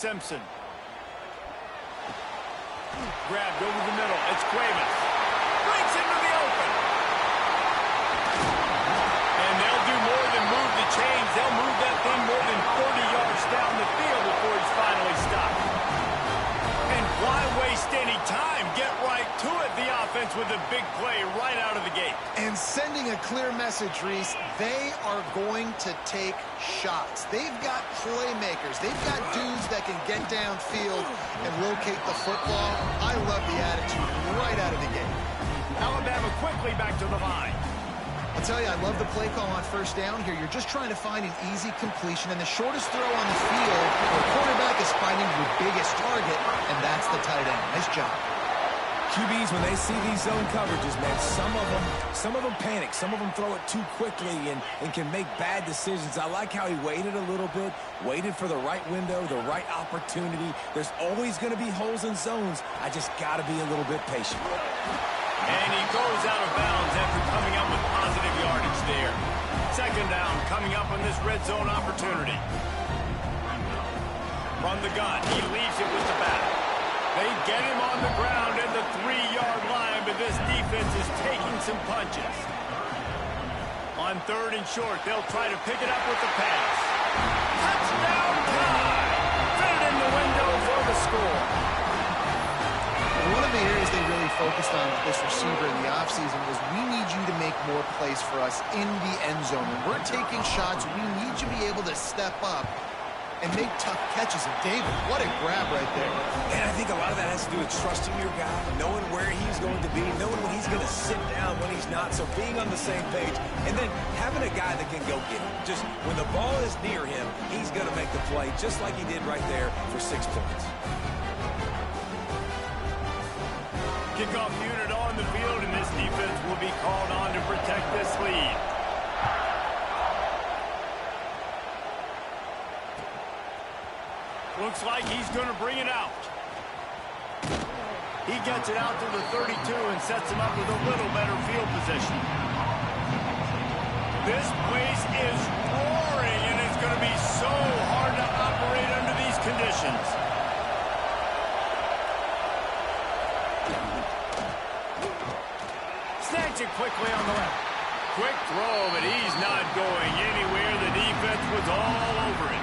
Simpson. Grabbed over the middle. It's Cuevas. Breaks into the open. And they'll do more than move the chains. They'll move that thing more than 30 yards down the field before he's finally stopped. And why waste any time? Get right to it, the offense, with a big play right out of the gate. And sending a clear message, Reese, they are going to take shots. They've got playmakers. They've got dudes that can get downfield and locate the football. I love the attitude right out of the gate. Alabama quickly back to the line. I'll tell you, I love the play call on first down here. You're just trying to find an easy completion, and the shortest throw on the field, the quarterback is finding your biggest target, and that's the tight end. Nice job. QBs, when they see these zone coverages, man, some of them panic. Some of them throw it too quickly and can make bad decisions. I like how he waited a little bit, waited for the right window, the right opportunity. There's always going to be holes in zones. I just got to be a little bit patient. And he goes out of bounds after coming up with positive yardage there. Second down coming up on this red zone opportunity. From the gun, he leaves it with the back. They get him on the ground at the 3-yard line, but this defense is taking some punches. On third and short, they'll try to pick it up with the pass. Touchdown time! Fit it in the window for the score. One of the areas they really focused on with this receiver in the offseason was we need you to make more plays for us in the end zone. When we're taking shots, we need you to be able to step up and make tough catches. And David, what a grab right there. And I think a lot of that has to do with trusting your guy, knowing where he's going to be, knowing when he's going to sit down, when he's not. So being on the same page, and then having a guy that can go get it. Just when the ball is near him, he's going to make the play, just like he did right there for 6 points. Kickoff unit on the field, and this defense will be called on to protect this lead. Looks like he's going to bring it out. He gets it out to the 32 and sets him up with a little better field position. This place is roaring, and it's going to be so hard to operate under these conditions. Snatch it quickly on the left. Quick throw, but he's not going anywhere. The defense was all over it.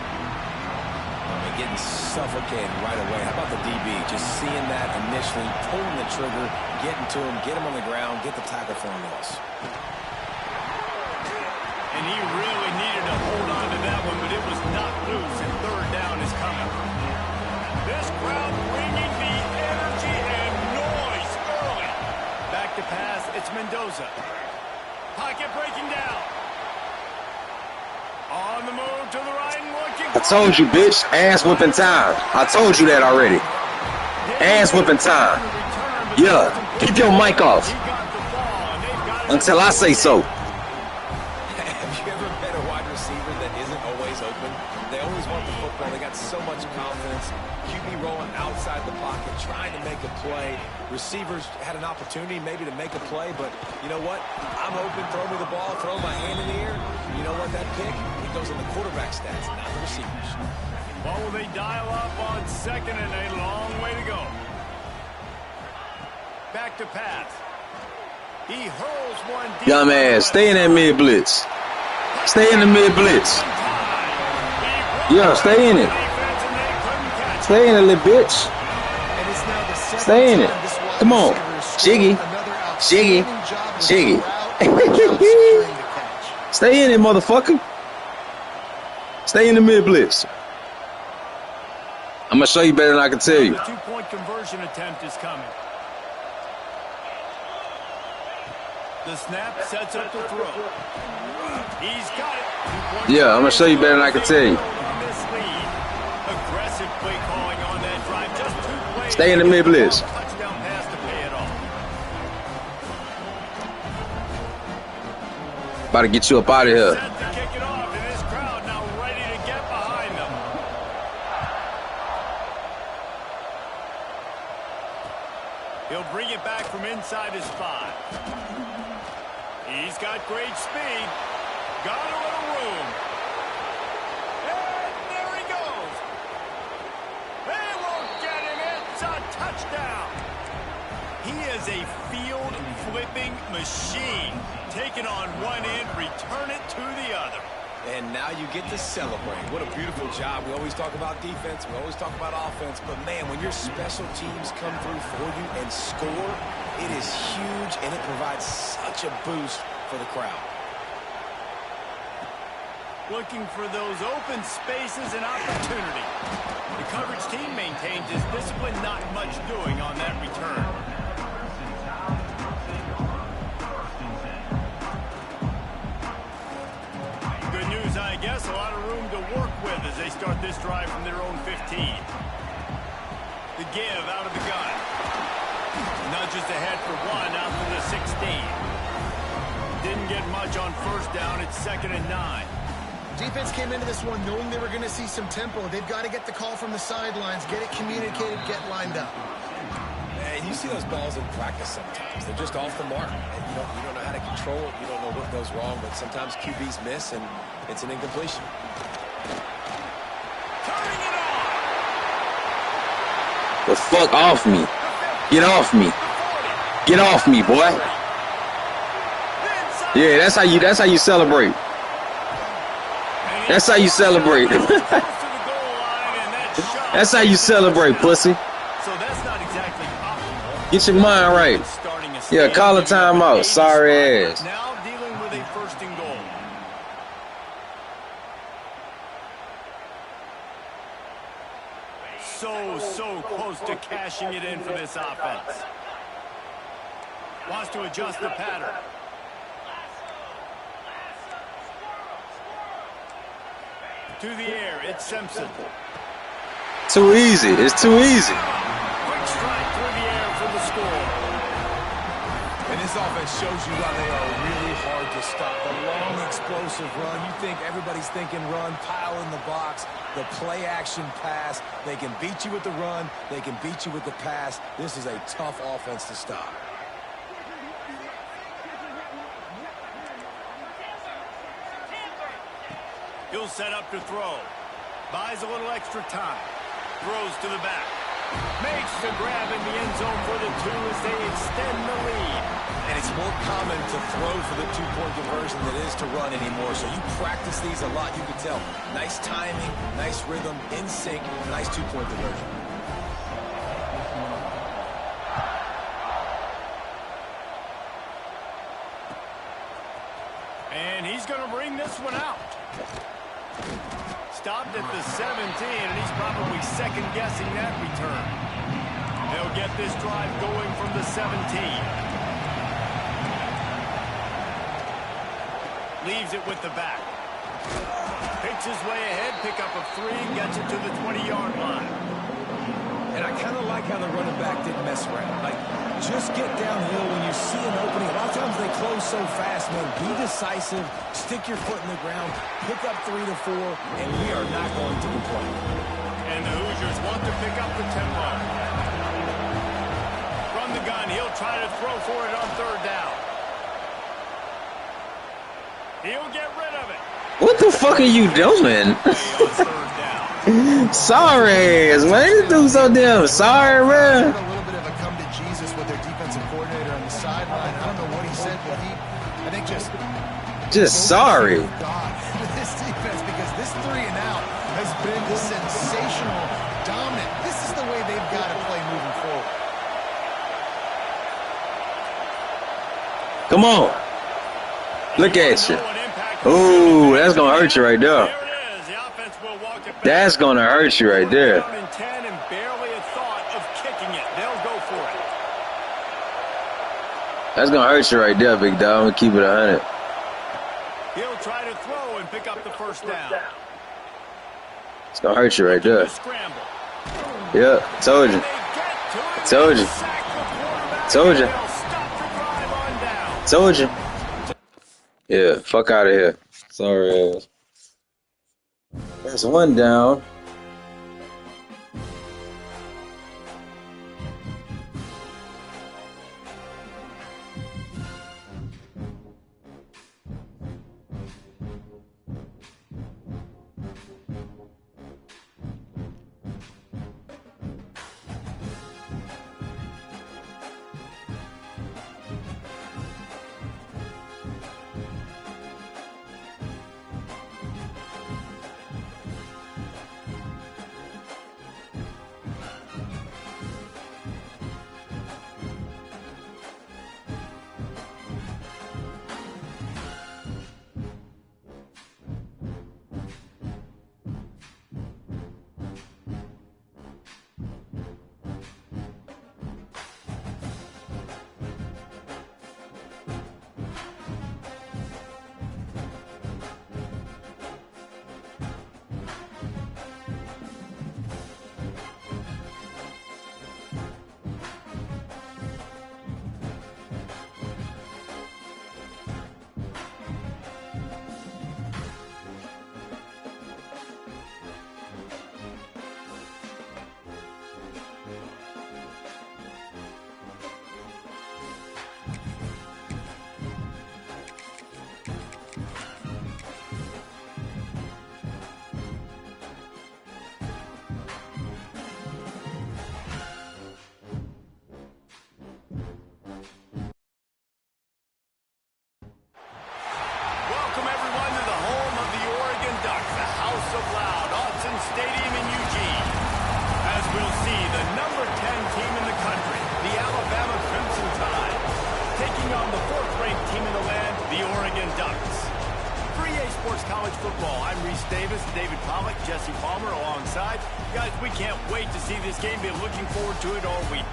Getting suffocated right away. How about the DB? Just seeing that initially, pulling the trigger, getting to him, get him on the ground, get the tackle for a loss. And he really needed to hold on to that one, but it was not loose, and third down is coming. This crowd bringing the energy and noise early. Back to pass, it's Mendoza. Pocket breaking down. On the move to the right and looking. I told you, bitch. Ass whipping time. I told you that already. Ass whipping time. Yeah. Keep your mic off. Until I say so. Have you ever met a wide receiver that isn't always open? They always want the football. They got so much confidence. QB rolling outside the pocket, trying to make a play. Receivers had an opportunity maybe to make a play, but you know what? I'm open. Throw me the ball. Throw my hand in the air. You know what? That pick, it goes in the quarterback stats, not the receivers. Well, will they dial up on second and a long way to go? Back to pass. He hurls one deep. Young man, stay in that mid blitz. Stay in the mid blitz. Yeah, stay in it. Stay in it, little bitch. Stay in it. Come on. Shiggy. Shiggy. Shiggy. Stay in it, motherfucker. Stay in the mid blitz. I'm going to show you better than I can tell you. The 2-point conversion attempt is coming. The snap sets up the throw. He's got it. Yeah, I'm going to show you better than I can tell you. Aggressive play calling on that drive. Just 2 plays. Stay in the mid blitz. Touchdown pass to pay it off. About to get you up out of here. Set to kick it off, and this crowd now ready to get behind them. He'll bring it back from inside his 5. He's got great speed. Got a little room. And there he goes. It's a touchdown. He is a field-flipping machine. Take it on one end, return it to the other. And now you get to celebrate. What a beautiful job. We always talk about defense. We always talk about offense. But, man, when your special teams come through for you and score, it is huge, and it provides such a boost for the crowd. Looking for those open spaces and opportunity. The coverage team maintains his discipline, not much doing on that return. Good news, I guess. A lot of room to work with as they start this drive from their own 15. The give out of the gun. Nudges ahead for one out to the 16. Didn't get much on first down. It's 2nd and 9. Defense came into this one knowing they were going to see some tempo. They've got to get the call from the sidelines, get it communicated, get lined up. And you see those balls in practice sometimes. They're just off the mark. And you don't know how to control it. You don't know what goes wrong. But sometimes QBs miss, and it's an incompletion. Turning it on. The fuck off me. Get off me. Get off me, boy. Yeah, that's how you celebrate. That's how you celebrate. That's how you celebrate, pussy. So that's not exactly optimal. Get your mind right. Yeah, call a timeout. Sorry ass. Now dealing with a 1st and goal. So close to cashing it in for this offense. Wants to adjust the pattern. To the air, it's Simpson. Too easy. It's too easy. Quick strike through the air for the score. And this offense shows you why they are really hard to stop. The long, explosive run. You think everybody's thinking run, pile in the box. The play-action pass. They can beat you with the run. They can beat you with the pass. This is a tough offense to stop. He'll set up to throw. Buys a little extra time. Throws to the back. Makes the grab in the end zone for the 2 as they extend the lead. And it's more common to throw for the 2-point conversion than it is to run anymore. So you practice these a lot, you can tell. Nice timing, nice rhythm, in sync, nice 2-point conversion. And he's going to bring this one out. Stopped at the 17, and he's probably second-guessing that return. They'll get this drive going from the 17. Leaves it with the back. Picks his way ahead, pick up a 3, gets it to the 20-yard line. And I kind of like how the running back didn't mess around. Like, just get downhill when you see an opening. A lot of times they close so fast, man. Be decisive, stick your foot in the ground, pick up 3 to 4, and we are not going to complain. And the Hoosiers want to pick up the tempo. From the gun, he'll try to throw for it on 3rd down. He'll get rid of it. What the fuck are you doing? Sorry ass, man. This dude's so damn sorry, man. A little bit of a come to Jesus with their defensive coordinator on the sideline. I don't know what he said, but I think just sorry. God with this defense, because this 3 and out has been sensational, dominant. This is the way they've got to play moving forward. Come on. Look at you. Ooh, that's going to hurt you right there. That's going to hurt you right there. That's going to hurt you right there, big dog. I'm going to keep it 100. He'll try to throw and pick up the 1st down. It's going to hurt you right there. Yeah, told you. Told you. Told you. Told you. Yeah, fuck out of here. Sorry ass. That's 1 down. Stadium in Eugene. As we'll see, the number 10 team in the country, the Alabama Crimson Tide, taking on the 4th-ranked team in the land, the Oregon Ducks. For EA Sports College Football, I'm Reese Davis, David Pollack, Jesse Palmer alongside. Guys, we can't wait to see this game. Been looking forward to it all week.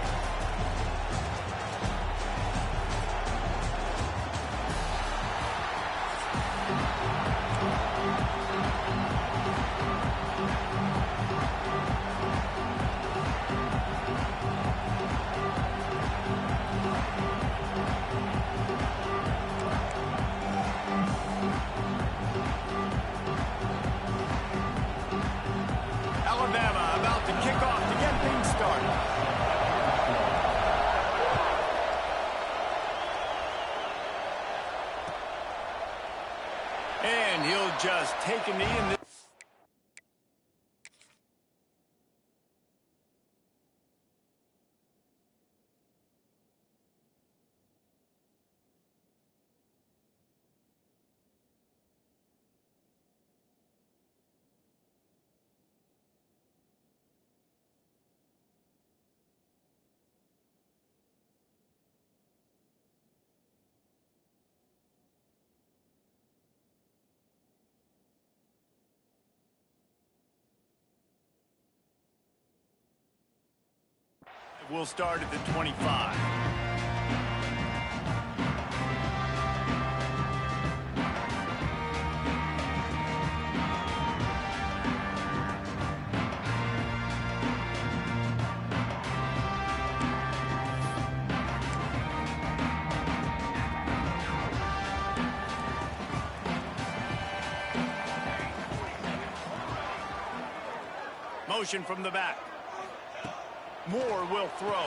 Alabama about to kick off to get things started. And he'll just take a knee in this. We'll start at the 25. Motion from the back. Moore will throw.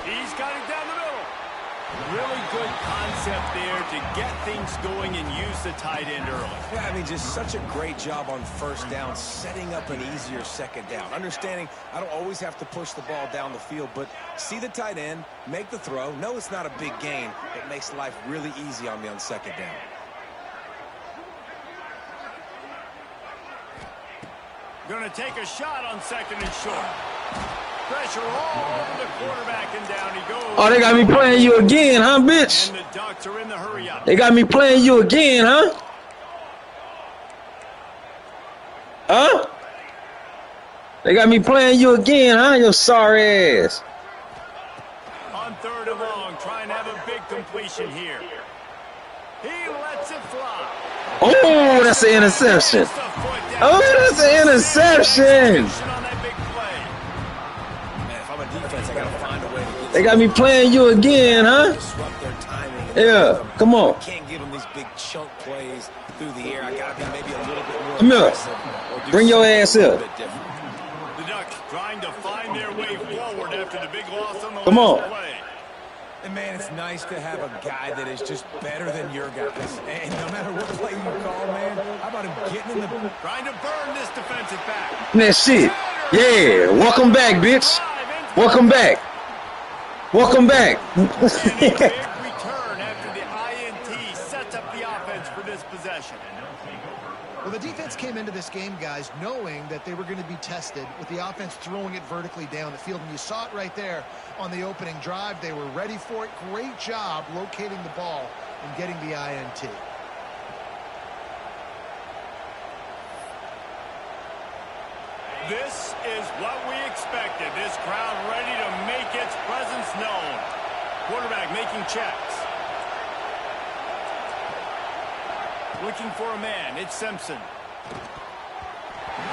He's got it down the middle. Really good concept there to get things going and use the tight end early. Yeah, I mean, just such a great job on first down, setting up an easier second down. Understanding I don't always have to push the ball down the field, but see the tight end, make the throw. No, it's not a big gain. It makes life really easy on me on second down. Going to take a shot on 2nd and short. Pressure all over the quarterback, and down he goes. Oh, they got me playing you again, huh, bitch? And the Ducks are in the hurry up. They got me playing you again, huh? Huh? They got me playing you again, huh? Your sorry ass. On 3rd and long, trying to have a big completion here. He lets it fly. Oh, that's an interception. Oh, that's an interception. They got me playing you again, huh? Yeah, come on. Can't give them these big chunk plays through the air. I gotta be maybe a little bit more come here. aggressive. Bring your ass up. The Ducks trying to find their way forward after the big loss on the come on. play. And man, it's nice to have a guy that is just better than your guys. And no matter what play you call, man, how about him getting in the... Trying to burn this defensive back. That shit. Yeah, welcome back, bitch. Welcome back. Welcome back. And a big return after the INT sets up the offense for this possession. Well, the defense came into this game, guys, knowing that they were going to be tested with the offense throwing it vertically down the field. And you saw it right there on the opening drive. They were ready for it. Great job locating the ball and getting the INT. This is what we expected. This crowd ready to make its presence known. Quarterback making checks. Looking for a man. It's Simpson.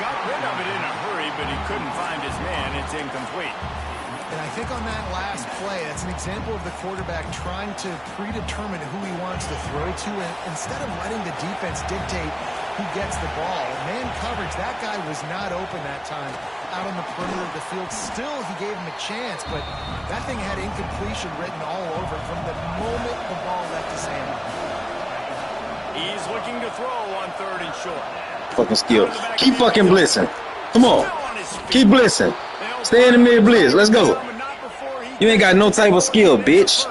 Got rid of it in a hurry, but he couldn't find his man. It's incomplete. And I think on that last play, that's an example of the quarterback trying to predetermine who he wants to throw to, and instead of letting the defense dictate who gets the ball. Man coverage, that guy was not open that time out on the perimeter of the field. Still, he gave him a chance, but that thing had incompletion written all over it from the moment the ball left his hand. He's looking to throw on 3rd and short. Fucking skill. Keep fucking blitzing. Come on. Keep blitzing. Stay in the mid blitz. Let's go. You ain't got no type of skill, bitch.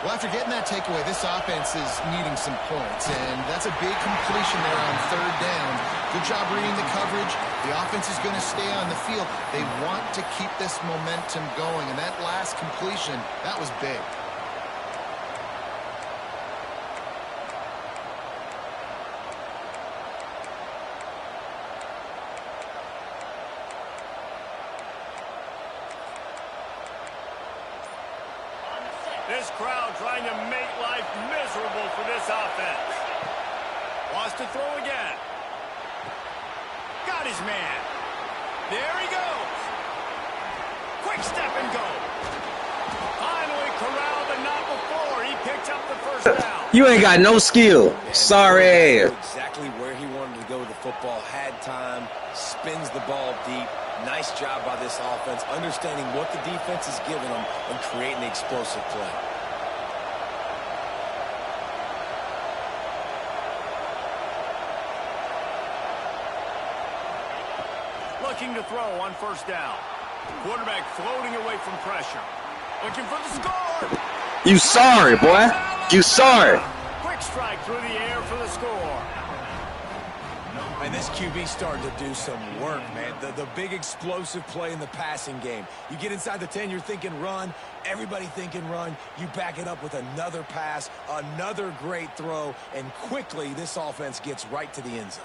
Well, after getting that takeaway, this offense is needing some points, and that's a big completion there on 3rd down. Good job reading the coverage. The offense is going to stay on the field. They want to keep this momentum going, and that last completion, that was big. This crowd trying to make life miserable for this offense. Wants to throw again. Got his man. There he goes. Quick step and go. Finally corralled, but not before. He picked up the first down. You ain't got no skill. Sorry ass. Exactly where he wanted to go with the football. Had time. Spins the ball deep. Nice job by this offense, understanding what the defense is giving them and creating the explosive play. Looking to throw on first down. Quarterback floating away from pressure. Looking for the score. You sorry, boy. You sorry. Quick strike through the air for the score. And this QB starting to do some work, man. The big explosive play in the passing game. You get inside the 10, you're thinking run. Everybody thinking run. You back it up with another pass, another great throw, and quickly this offense gets right to the end zone.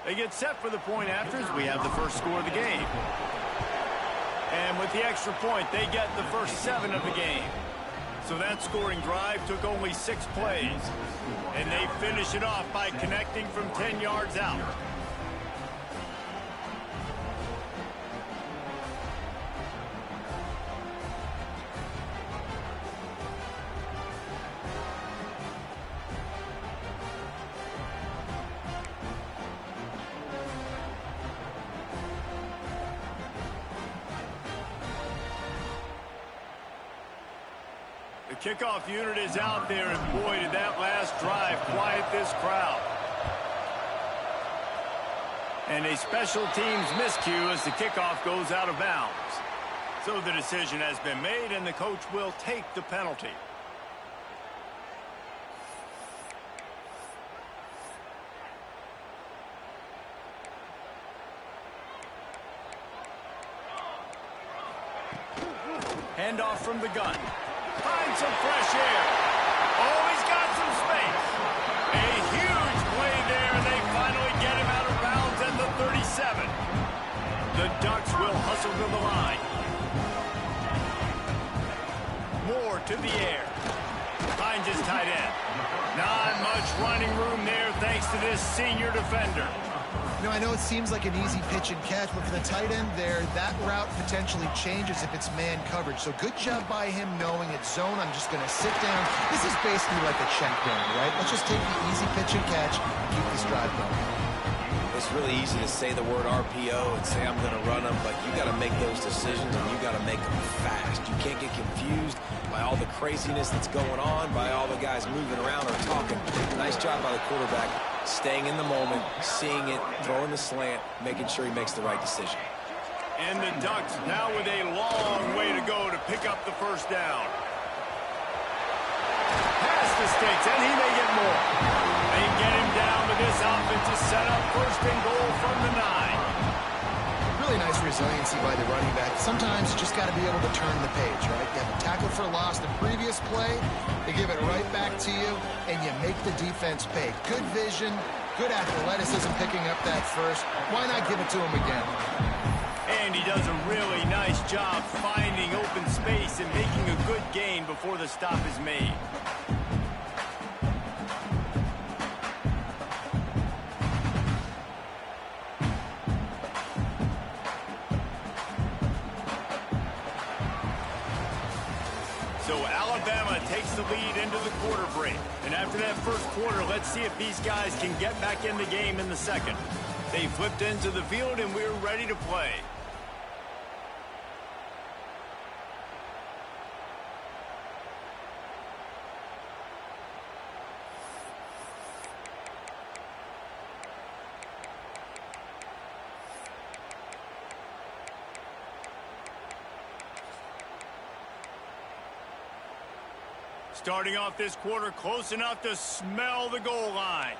They get set for the point afters. We have the first score of the game. And with the extra point, they get the first 7 of the game. So that scoring drive took only 6 plays. And they finish it off by connecting from 10 yards out. The kickoff unit is out there, and boy, did that last drive quiet this crowd. And a special teams miscue as the kickoff goes out of bounds. So the decision has been made, and the coach will take the penalty. Handoff from the gun. Find some fresh air. Oh, he's got some space. A huge play there, and they finally get him out of bounds at the 37. The Ducks will hustle to the line. Moore to the air. Finds his tight end. Not much running room there thanks to this senior defender. You know, I know it seems like an easy pitch and catch, but for the tight end there, that route potentially changes if it's man coverage. So good job by him knowing it's zone. I'm just going to sit down. This is basically like a check down, right? Let's just take the easy pitch and catch and keep this drive going. It's really easy to say the word RPO and say I'm going to run them, but you got to make those decisions and you got to make them fast. You can't get confused by all the craziness that's going on, by all the guys moving around or talking. Nice job by the quarterback, staying in the moment, seeing it, throwing the slant, making sure he makes the right decision. And the Ducks now with a long way to go to pick up the first down. Pass the sticks, and he may get more. They get him down, but this offense is set up first and goal from the 9. Really nice resiliency by the running back. Sometimes you just got to be able to turn the page, right? You have a tackle for loss the previous play, they give it right back to you, and you make the defense pay. Good vision, good athleticism picking up that first. Why not give it to him again? And he does a really nice job finding open space and making a good gain before the stop is made. So Alabama takes the lead into the quarter break. And after that first quarter, let's see if these guys can get back in the game in the second. They flipped into the field, and we're ready to play. Starting off this quarter close enough to smell the goal line.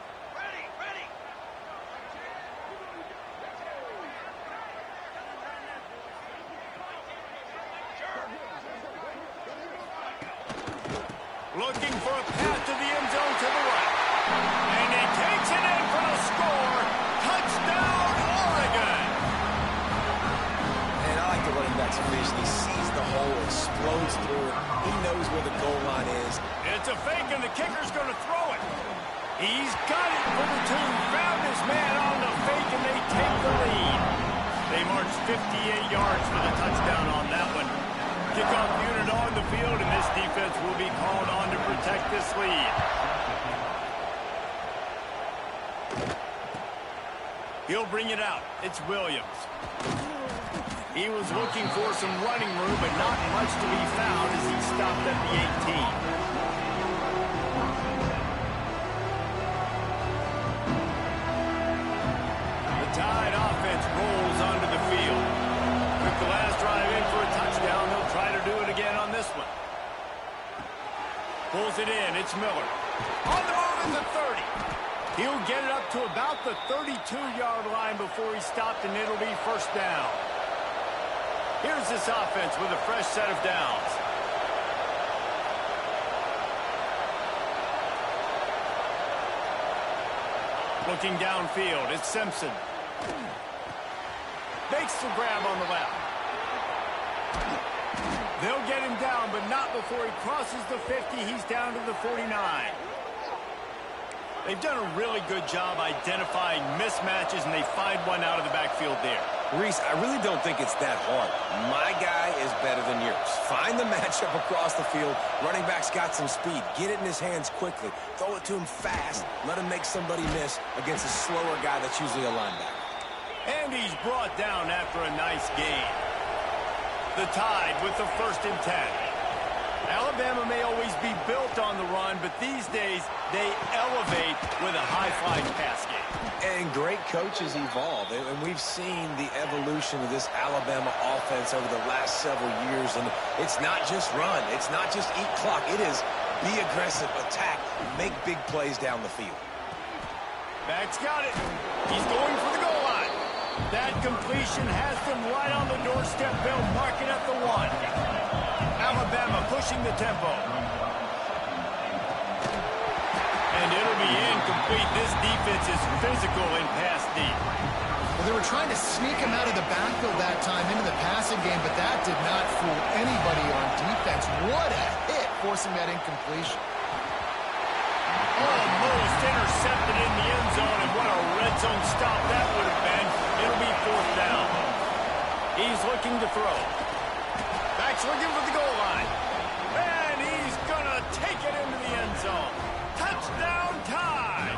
Looking for a pass to the end zone to the right. And he takes it in for a score. Touchdown, Oregon. And I like the running back's vision. He sees the hole, explodes through it. He knows where the goal line is. It's a fake, and the kicker's going to throw it. He's got it for the two. Found his man on the fake, and they take the lead. They march 58 yards for the touchdown on that one. Kickoff unit on the field, and this defense will be called on to protect this lead. He'll bring it out. It's Williams. He was looking for some running room, but not much to be found as he stopped at the 18. The Tide offense rolls onto the field. Took the last drive in for a touchdown. They'll try to do it again on this one. Pulls it in. It's Miller. On the move at the 30. He'll get it up to about the 32-yard line before he stopped, and it'll be first down. Here's this offense with a fresh set of downs. Looking downfield, it's Simpson. Makes the grab on the left. They'll get him down, but not before he crosses the 50. He's down to the 49. They've done a really good job identifying mismatches, and they find one out of the backfield there. Reese, I really don't think it's that hard. My guy is better than yours. Find the matchup across the field. Running back's got some speed. Get it in his hands quickly. Throw it to him fast. Let him make somebody miss against a slower guy that's usually a linebacker. And he's brought down after a nice gain. The Tide with the 1st and 10. Alabama may always be built on the run, but these days they elevate with a high-flying pass game. And great coaches evolve, and we've seen the evolution of this Alabama offense over the last several years, and it's not just run, it's not just eat clock, it is be aggressive, attack, make big plays down the field. Back's got it. He's going for the goal line. That completion has them right on the doorstep. They'll mark it at the 1. Alabama pushing the tempo. And it'll be incomplete. This defense is physical in pass deep. Well, they were trying to sneak him out of the backfield that time into the passing game, but that did not fool anybody on defense. What a hit, forcing that incompletion. Almost intercepted in the end zone, and what a red zone stop that would have been. It'll be 4th down. He's looking to throw. Back's looking for the goal line. And he's going to take it into the end zone. Touchdown Tide!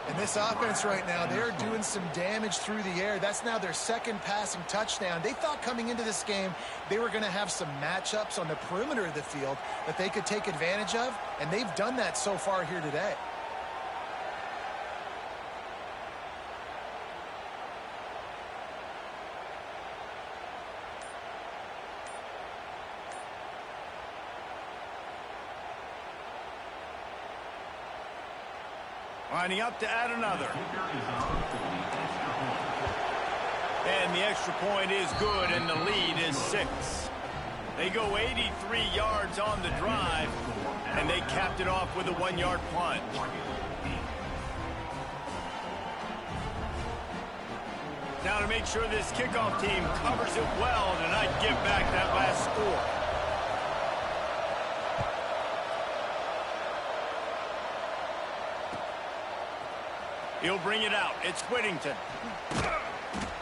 And this offense right now, they're doing some damage through the air. That's now their 2nd passing touchdown. They thought coming into this game they were going to have some matchups on the perimeter of the field that they could take advantage of, and they've done that so far here today. Lining up to add another. And the extra point is good, and the lead is 6. They go 83 yards on the drive, and they capped it off with a 1-yard plunge. Now to make sure this kickoff team covers it well tonight, give back that last score. He'll bring it out. It's Whittington.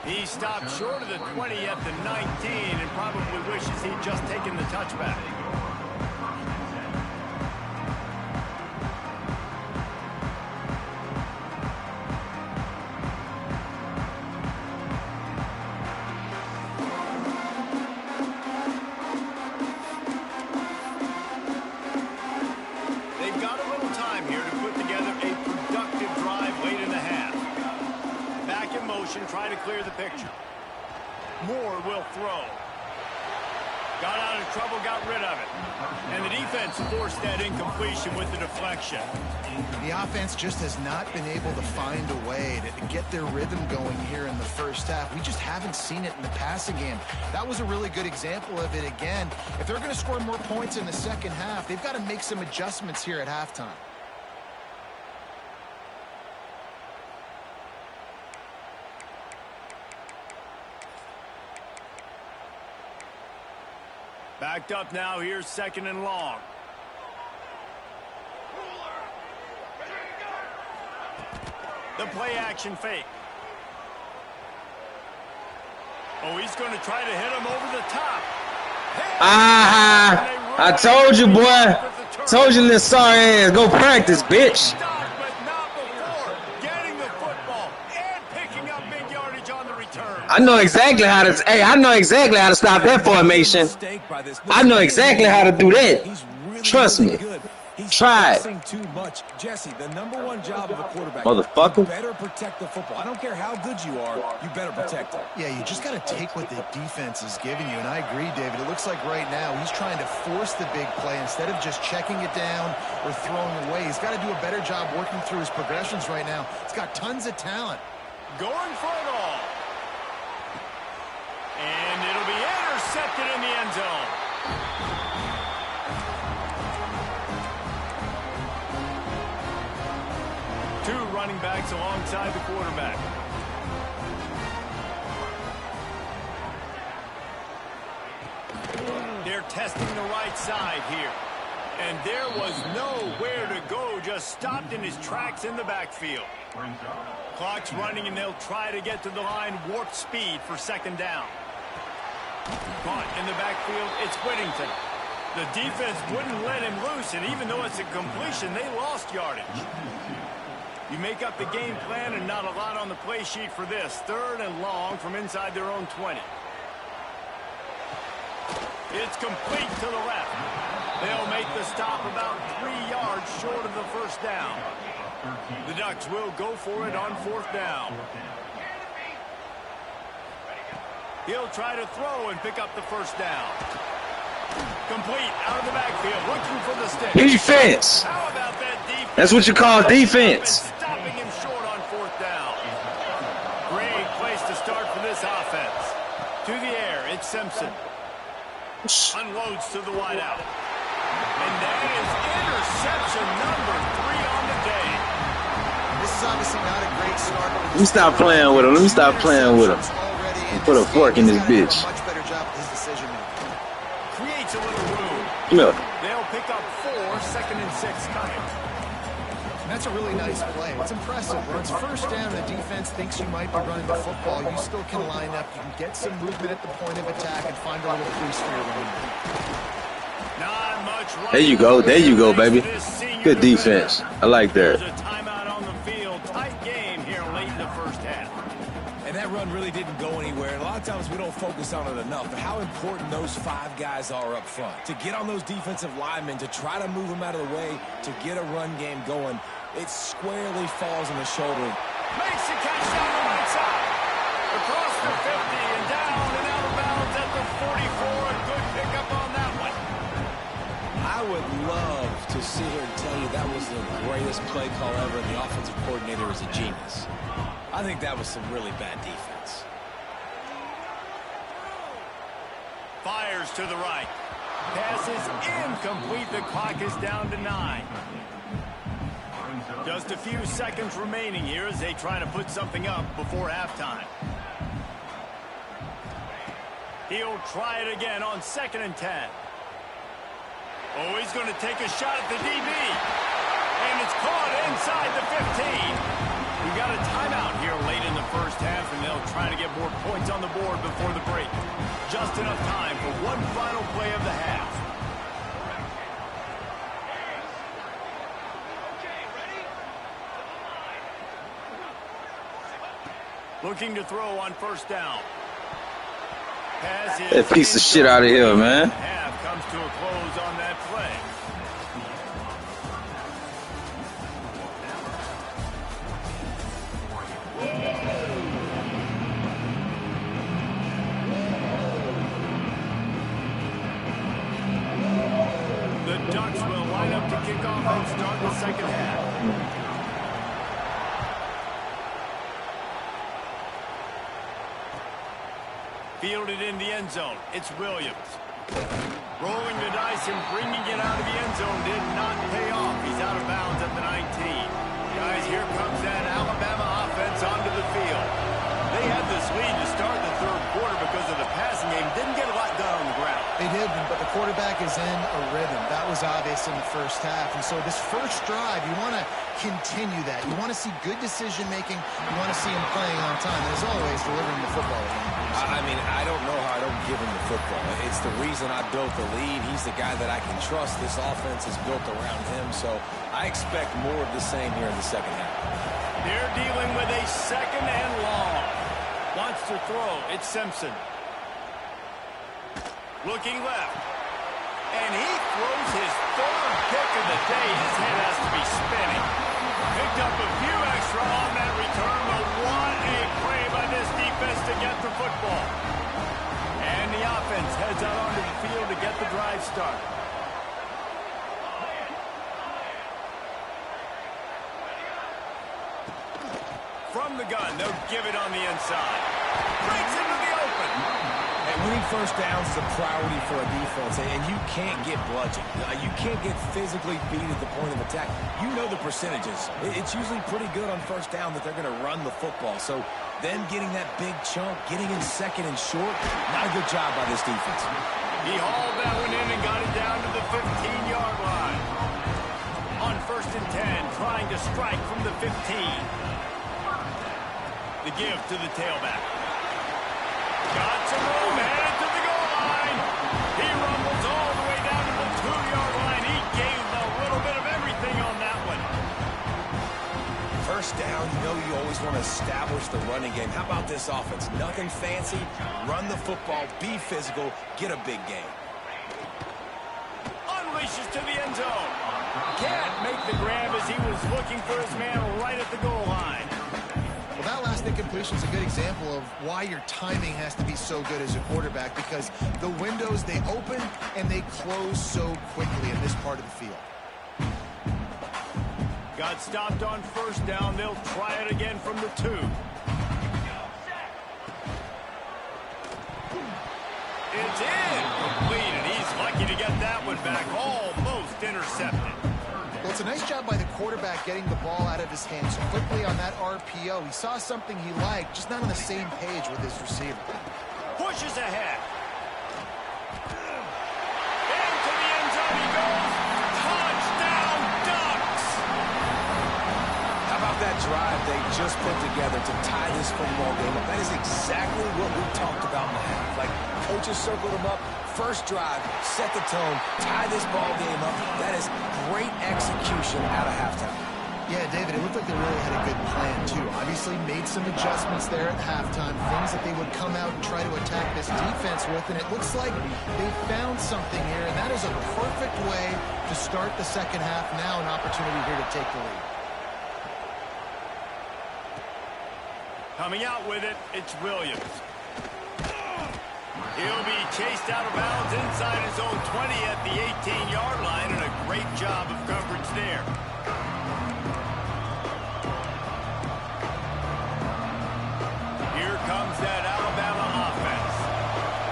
He stopped short of the 20 at the 19 and probably wishes he'd just taken the touchback. They've got a little time here to put together a productive drive late in the half. Back in motion, try to clear the picture. Moore will throw. Got out of trouble, got rid of it. And the defense forced that incompletion with the deflection. The offense just has not been able to find a way to get their rhythm going here in the first half. We just haven't seen it in the passing game. That was a really good example of it again. If they're going to score more points in the second half, they've got to make some adjustments here at halftime. Backed up now, here's 2nd and long. The play action fake. Oh, he's going to try to hit him over the top. I told you, boy. Told you, little sorry ass. Go practice, bitch. I know exactly how to. Hey, I know exactly how to stop that formation. I know exactly how to do that. Trust me. Try it. Too much. Jesse, the #1 job of a quarterback. Motherfucker. You better protect the football. I don't care how good you are. You better protect it. Yeah, you just got to take what the defense is giving you. And I agree, David. It looks like right now he's trying to force the big play instead of just checking it down or throwing away. He's got to do a better job working through his progressions right now. He's got tons of talent. Going for it all. And it'll be intercepted in the end zone. Two running backs alongside the quarterback. They're testing the right side here. And there was nowhere to go, just stopped in his tracks in the backfield. Clock's running, and they'll try to get to the line, warp speed for 2nd down. Caught in the backfield, it's Whittington. The defense wouldn't let him loose, and even though it's a completion, they lost yardage. You make up the game plan and not a lot on the play sheet for this. 3rd and long from inside their own 20. It's complete to the left. They'll make the stop about 3 yards short of the 1st down. The Ducks will go for it on 4th down. He'll try to throw and pick up the 1st down. Complete out of the backfield, looking for the stick. Defense. How about that defense? That's what you call defense. Stopping him short on 4th down. Great place to start for this offense. To the air, it's Simpson. Unloads to the wideout. And that is interception number 3 on the day. This is obviously not a great start. Let me stop playing with him. Let me stop playing with him. Put a fork in this bitch. Much better job with his decision making. Creates a little room. Come here. They'll pick up 4, 2nd and 6 coming. That's a really nice play. It's impressive. When it's 1st down, the defense thinks you might be running the football. You still can line up. You can get some movement at the point of attack and find a little crease for your running. Not much running. There you go. There you go, baby. Good defense. I like that. There's a timeout on the field. Tight game here late in the 1st half. And that run really didn't go anywhere. And a lot of times we don't focus on it enough. But how important those 5 guys are up front. To get on those defensive linemen, to try to move them out of the way, to get a run game going, it squarely falls on the shoulder. Makes the catch down the right side. Across the 50 and down and out of bounds at the 44. A good pickup on that one. I would love to sit here and tell you that was the greatest play call ever, and the offensive coordinator is a genius. I think that was some really bad defense. Fires to the right. Pass is incomplete. The clock is down to 9. Just a few seconds remaining here as they try to put something up before halftime. He'll try it again on 2nd and 10. Oh, he's going to take a shot at the DB. And it's caught inside the 15. We got a timeout here late in the 1st half, and they'll try to get more points on the board before the break. Just enough time for one final play of the half. Looking to throw on 1st down. Pass is That piece of shit out of here, man. Half comes to a close on that play. offense start the second half. Fielded in the end zone. It's Williams. Rolling the dice and bringing it out of the end zone did not pay off. He's out of bounds at the 19. Guys, here comes that Alabama offense onto the field. They had this lead to start the third quarter because of the passing game. Didn't get a lot done on the ground. They did, but the quarterback is in a rhythm. That was obvious in the first half. And so this first drive, you want to continue that. You want to see good decision-making. You want to see him playing on time. And as always, delivering the football. I mean, I don't know how I don't give him the football. It's the reason I built the lead. He's the guy that I can trust. This offense is built around him. So I expect more of the same here in the second half. They're dealing with a second and long. Wants to throw. It's Simpson. Looking left. And he throws his third pick of the day. His head has to be spinning. Picked up a few extra on that return, but what a play by this defense to get the football. And the offense heads out onto the field to get the drive started. From the gun, they'll give it on the inside. Breaks into the open. And winning first downs is a priority for a defense, and you can't get bludgeoned. You can't get physically beat at the point of attack. You know the percentages. It's usually pretty good on first down that they're going to run the football. So them getting that big chunk, getting in second and short, not a good job by this defense. He hauled that one in and got it down to the 15-yard line. On 1st and 10, trying to strike from the 15. The give to the tailback. Got some room, headed to the goal line. He rumbles all the way down to the 2-yard line. He gave a little bit of everything on that one. First down, you know you always want to establish the running game. How about this offense? Nothing fancy. Run the football, be physical, get a big game. Unleashes to the end zone. Can't make the grab as he was looking for his man right at the goal line. Well, that last incompletion is a good example of why your timing has to be so good as a quarterback, because the windows, they open and they close so quickly in this part of the field. Got stopped on first down. They'll try it again from the 2. It's incomplete, and he's lucky to get that one back. Almost intercepted. Well, it's a nice job by the quarterback getting the ball out of his hands so quickly on that RPO. He saw something he liked, just not on the same page with his receiver. Pushes ahead. Into the end zone he goes. Touchdown, Ducks! How about that drive they just put together to tie this football game up? That is exactly what we talked about in the half. Like, coaches circled them up. First drive, set the tone, tie this ball game up. That is great execution out of halftime. Yeah, David, it looked like they really had a good plan, too. Obviously made some adjustments there at halftime, things that they would come out and try to attack this defense with, and it looks like they found something here, and that is a perfect way to start the second half. Now an opportunity here to take the lead. Coming out with it, it's Williams. He'll be chased out of bounds inside his own 20 at the 18-yard line, and a great job of coverage there. Here comes that Alabama offense.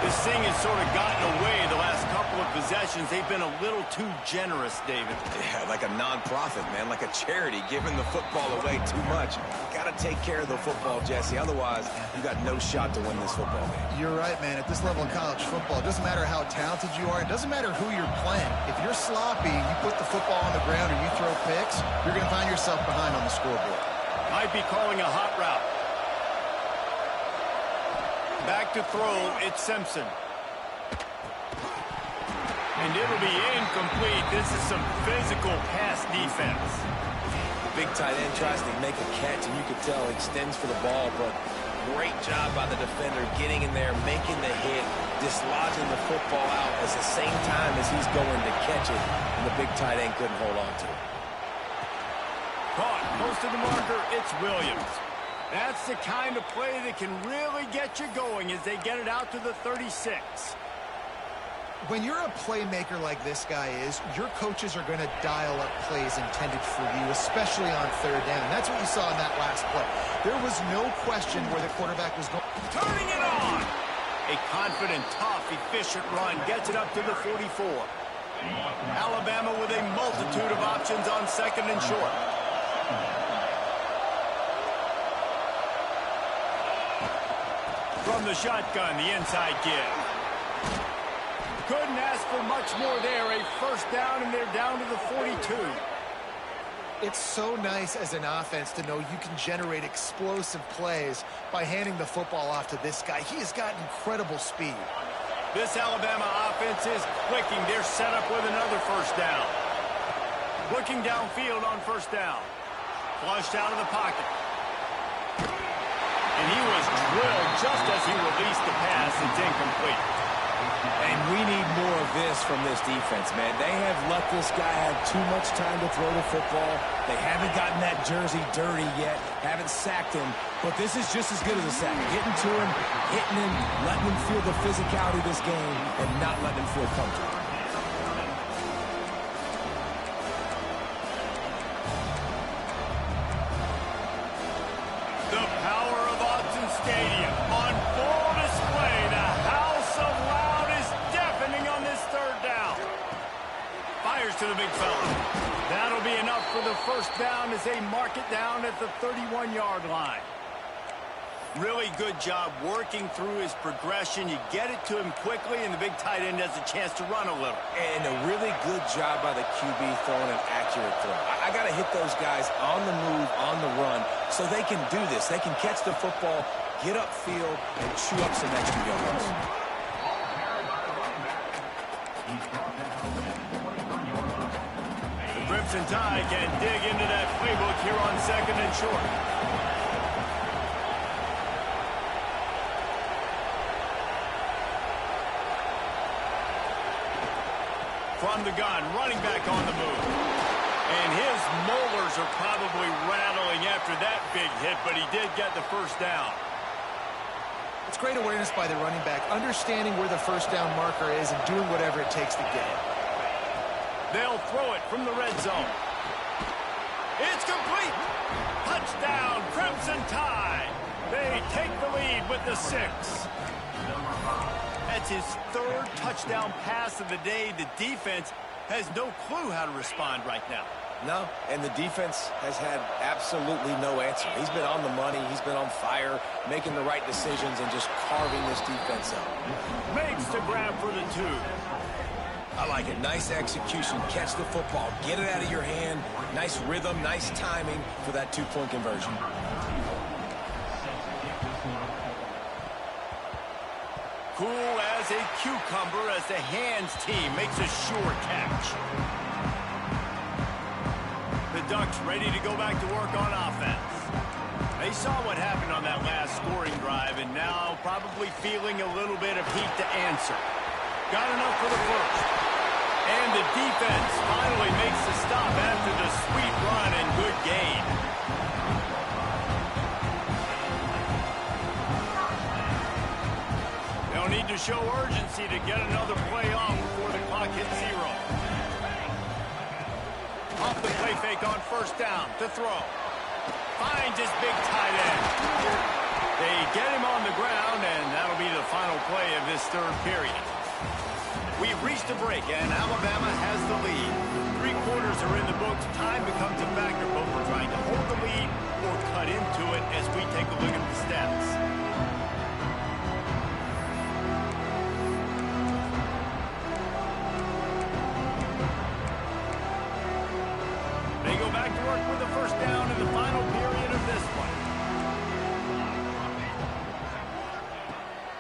This thing has sort of gotten away the last couple of possessions. They've been a little too generous, David. Yeah, like a non-profit, man, like a charity, giving the football away too much. Got to take care of the football, Jesse. Otherwise, you got no shot to win this football game. You're right, man. At this level of college football, it doesn't matter how talented you are. It doesn't matter who you're playing. If you're sloppy, you put the football on the ground or you throw picks, you're going to find yourself behind on the scoreboard. Might be calling a hot route. Back to throw, it's Simpson. And it'll be incomplete. This is some physical pass defense. Big tight end tries to make a catch, and you could tell he extends for the ball, but great job by the defender getting in there, making the hit, dislodging the football out at the same time as he's going to catch it, and the big tight end couldn't hold on to it. Caught, close to the marker, it's Williams. That's the kind of play that can really get you going as they get it out to the 36. When you're a playmaker like this guy is, your coaches are going to dial up plays intended for you, especially on third down. That's what you saw in that last play. There was no question where the quarterback was going. Turning it on! A confident, tough, efficient run gets it up to the 44. Alabama with a multitude of options on second and short. From the shotgun, the inside give. Couldn't ask for much more there. A first down, and they're down to the 42. It's so nice as an offense to know you can generate explosive plays by handing the football off to this guy. He has got incredible speed. This Alabama offense is clicking. They're set up with another first down. Looking downfield on first down. Flushed out of the pocket. And he was drilled just as he released the pass. It's incomplete. And we need more of this from this defense, man. They have let this guy have too much time to throw the football. They haven't gotten that jersey dirty yet, haven't sacked him, but this is just as good as a sack. Getting to him, hitting him, letting him feel the physicality of this game, and not letting him feel comfortable. The power of Autzen Stadium on full display. The house of loud is deafening on this third down. Fires to the big fella. That'll be enough for the first down as they mark it down at the 31-yard line. Really good job working through his progression. You get it to him quickly, and the big tight end has a chance to run a little. And a really good job by the QB throwing an accurate throw. I got to hit those guys on the move, on the run, so they can do this. They can catch the football, get upfield, and chew up some extra yards. The Crimson Tide can dig into that playbook here on second and short. From the gun, running back on the move. And his molars are probably rattling after that big hit, but he did get the first down. It's great awareness by the running back, understanding where the first down marker is and doing whatever it takes to get it. They'll throw it from the red zone. It's complete. Touchdown, Crimson Tide. They take the lead with the 6. That's his third touchdown pass of the day. The defense has no clue how to respond right now. No, and the defense has had absolutely no answer. He's been on the money. He's been on fire, making the right decisions and just carving this defense up. Makes the grab for the 2. I like it. Nice execution. Catch the football. Get it out of your hand. Nice rhythm, nice timing for that 2-point conversion. Cool as a cucumber as the hands team makes a sure catch. The Ducks ready to go back to work on offense. They saw what happened on that last scoring drive and now probably feeling a little bit of heat to answer. Got enough for the first. And the defense finally makes the stop after the sweet run and good gain. They'll need to show urgency to get another play off before the clock hits 0. Off the play fake on first down to throw. Finds his big tight end. They get him on the ground, and that'll be the final play of this third period. We've reached a break, and Alabama has the lead. 3 quarters are in the books. Time becomes a factor, both for trying to hold the lead or cut into it as we take a look at the stats. They go back to work with the first down in the final period of this one.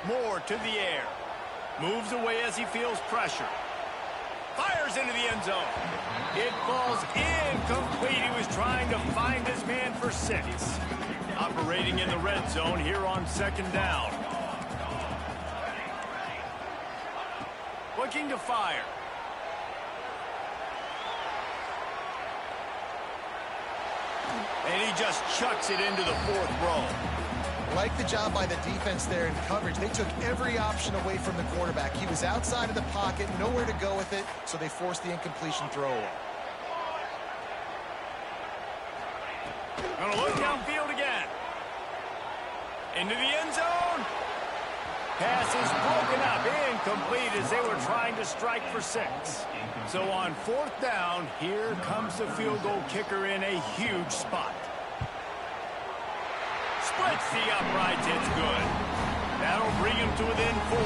Moore to the air. Moves away as he feels pressure. Fires into the end zone. It falls incomplete. He was trying to find his man for 6. Operating in the red zone here on second down. Looking to fire. And he just chucks it into the 4th row. like the job by the defense there in coverage. They took every option away from the quarterback. He was outside of the pocket, nowhere to go with it, so they forced the incompletion throw away. Gonna look downfield again. Into the end zone. Pass is broken up, incomplete as they were trying to strike for 6. So on 4th down, here comes the field goal kicker in a huge spot. Splits the uprights, it's good. That'll bring him to within 4.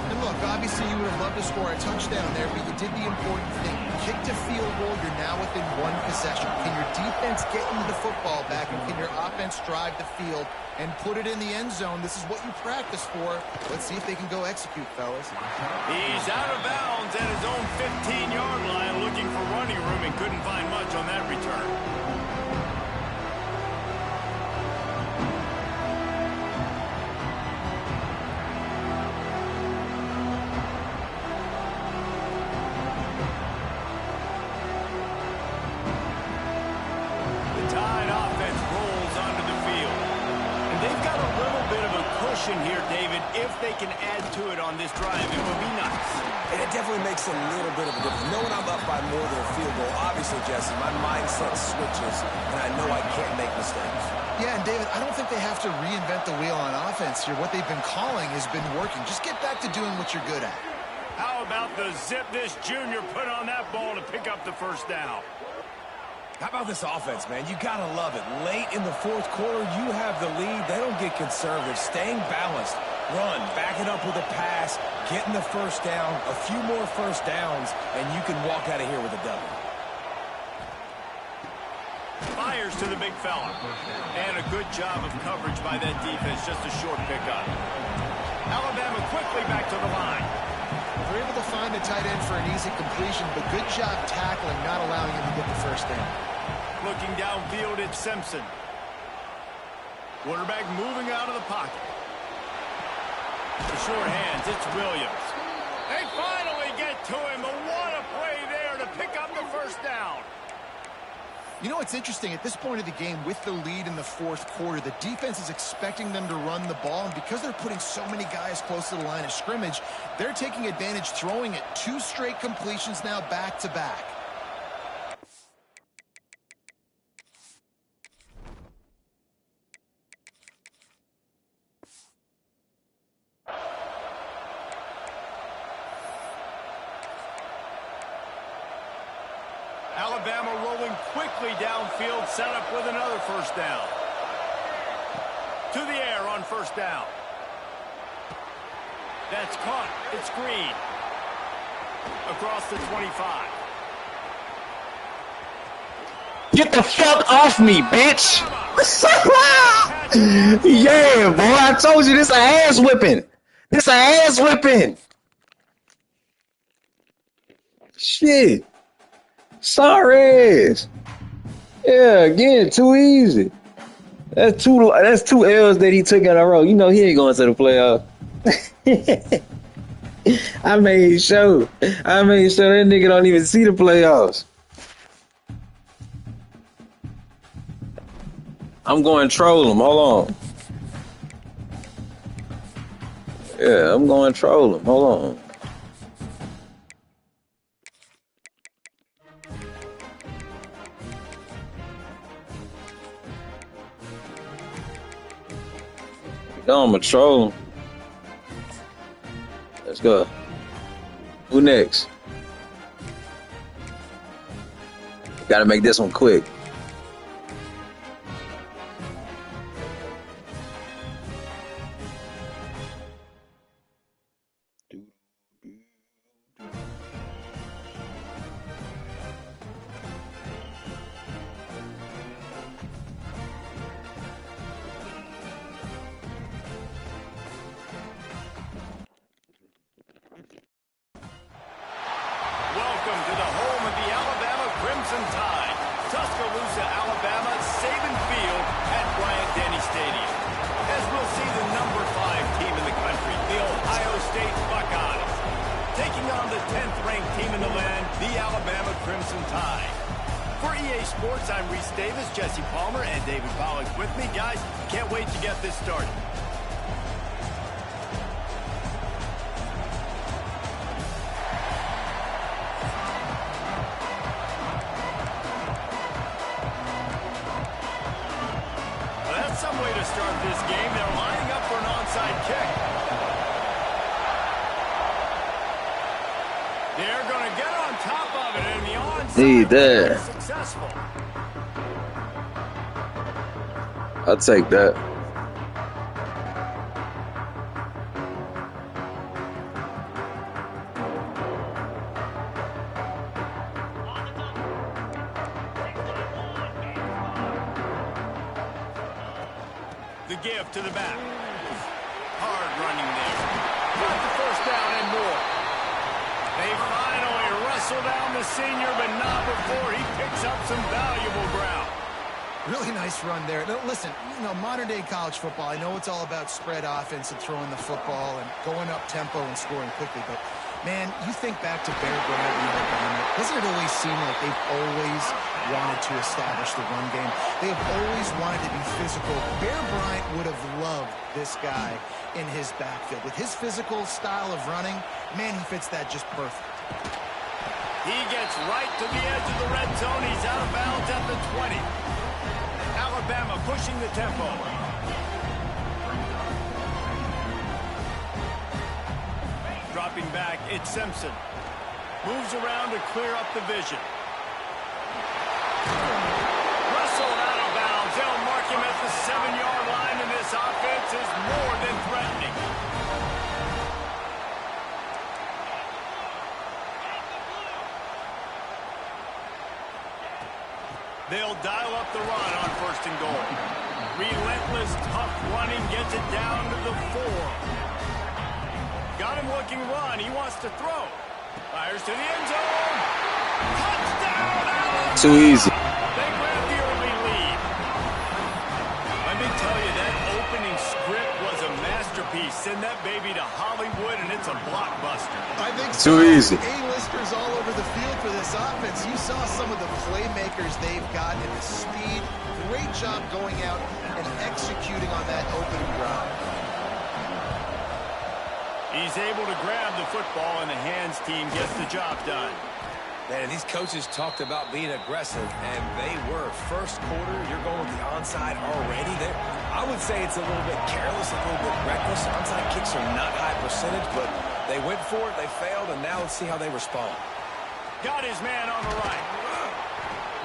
And look, obviously you would have loved to score a touchdown there, but you did the important thing. Kicked a field goal, you're now within 1 possession. Can your defense get you the football back, and can your offense drive the field and put it in the end zone? This is what you practice for. Let's see if they can go execute, fellas. He's out of bounds at his own 15-yard line, looking for running room and couldn't find much on that return. Here, David, if they can add to it on this drive, it would be nice. And it definitely makes a little bit of a difference. Knowing I'm up by more than a field goal, obviously, Jesse, my mindset switches, and I know I can't make mistakes. Yeah, and David, I don't think they have to reinvent the wheel on offense here. What they've been calling has been working. Just get back to doing what you're good at. How about the zip this junior put on that ball to pick up the 1st down? How about this offense, man? You got to love it. Late in the 4th quarter, you have the lead. They don't get conservative. Staying balanced. Run. Back it up with a pass. Getting the 1st down. A few more 1st downs, and you can walk out of here with a W. Fires to the big fella. And a good job of coverage by that defense. Just a short pickup. Alabama quickly back to the line. They're able to find the tight end for an easy completion, but good job tackling, not allowing him to get the 1st down. Looking downfield, it's Simpson. Quarterback moving out of the pocket. The short hands, it's Williams. They finally get to him, but what a play there to pick up the 1st down. You know what's interesting? At this point of the game, with the lead in the 4th quarter, the defense is expecting them to run the ball, and because they're putting so many guys close to the line of scrimmage, they're taking advantage, throwing it 2 straight completions now back-to-back. Alabama rolling quickly downfield, set up with another 1st down. To the air on 1st down. That's caught. It's Green. Across the 25. Get the fuck off me, bitch! Yeah, boy, I told you this a ass whipping. This a ass whipping. Shit. Sorry. Yeah, again, too easy. That's two L's that he took in a row. You know he ain't going to the playoffs. I made sure that nigga don't even see the playoffs. I'm going to troll him. Hold on. Yeah, I'm going to troll him. Hold on. No, I'm going to troll him. Let's go. Who next? Gotta make this one quick. Welcome to the home of the Alabama Crimson Tide. Tuscaloosa, Alabama, Saban Field at Bryant-Denny Stadium. As we'll see the number 5 team in the country, the Ohio State Buckeyes, taking on the 10th ranked team in the land, the Alabama Crimson Tide. For EA Sports, I'm Reese Davis, Jesse Palmer, and David Pollack with me. Guys, can't wait to get this started. Well, that's some way to start this game. They're lining up for an onside kick. They're going to get on top of it, and the onside is successful. I'll take that. The give to the back. Hard running there. Got the first down and more. They finally wrestle down the senior, but not before he picks up some valuable ground. Really nice run there. Now, listen, modern-day college football, I know it's all about spread offense and throwing the football and going up tempo and scoring quickly, but, man, you think back to Bear Bryant and Alabama, doesn't it always seem like they've always wanted to establish the run game? They have always wanted to be physical. Bear Bryant would have loved this guy in his backfield. With his physical style of running, man, he fits that just perfect. He gets right to the edge of the red zone. He's out of bounds at the 20. Alabama pushing the tempo. Dropping back, it's Simpson. Moves around to clear up the vision. Wrestled out of bounds. They'll mark him at the 7-yard line, and this offense is more than threatening. They'll dial up the run on 1st and goal. Relentless, tough running gets it down to the 4. Got him looking run. He wants to throw. Fires to the end zone. Touchdown, Alabama! Too easy. They grab the early lead. Let me tell you, that opening script was a masterpiece. Send that baby to Hollywood, and it's a blockbuster. I think Too easy. A-listers all over the field for this offense. You saw some of the playmakers they've got in the speed. Great job going out and executing on that opening drive. He's able to grab the football, and the hands team gets the job done. Man, these coaches talked about being aggressive, and they were. First quarter, you're going with the onside already. I would say it's a little bit careless, a little bit reckless. Onside kicks are not high percentage, but they went for it, they failed, and now let's see how they respond. Got his man on the right.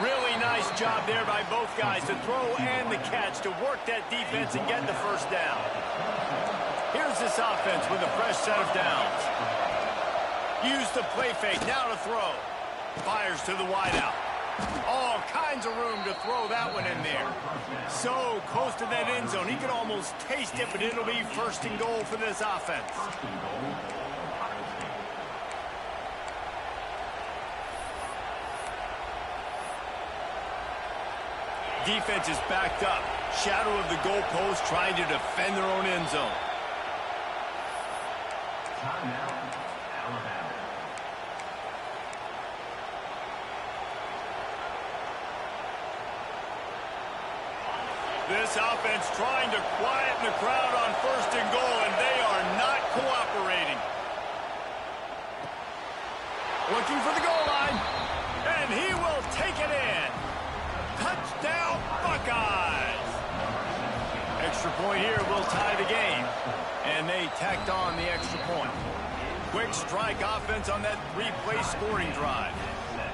Really nice job there by both guys to throw and the catch to work that defense and get the first down. Here's this offense with a fresh set of downs. Use the play fake, now to throw. Fires to the wideout. All kinds of room to throw that one in there. So close to that end zone, he could almost taste it, but it'll be 1st and goal for this offense. Defense is backed up. Shadow of the goalpost, trying to defend their own end zone. This offense trying to quieten the crowd on 1st and goal, and they are not cooperating. Looking for the goal line, and he will take it in. Touchdown, Buckeyes! Extra point here will tie the game, and they tacked on the extra point. Quick strike offense on that 3-play scoring drive,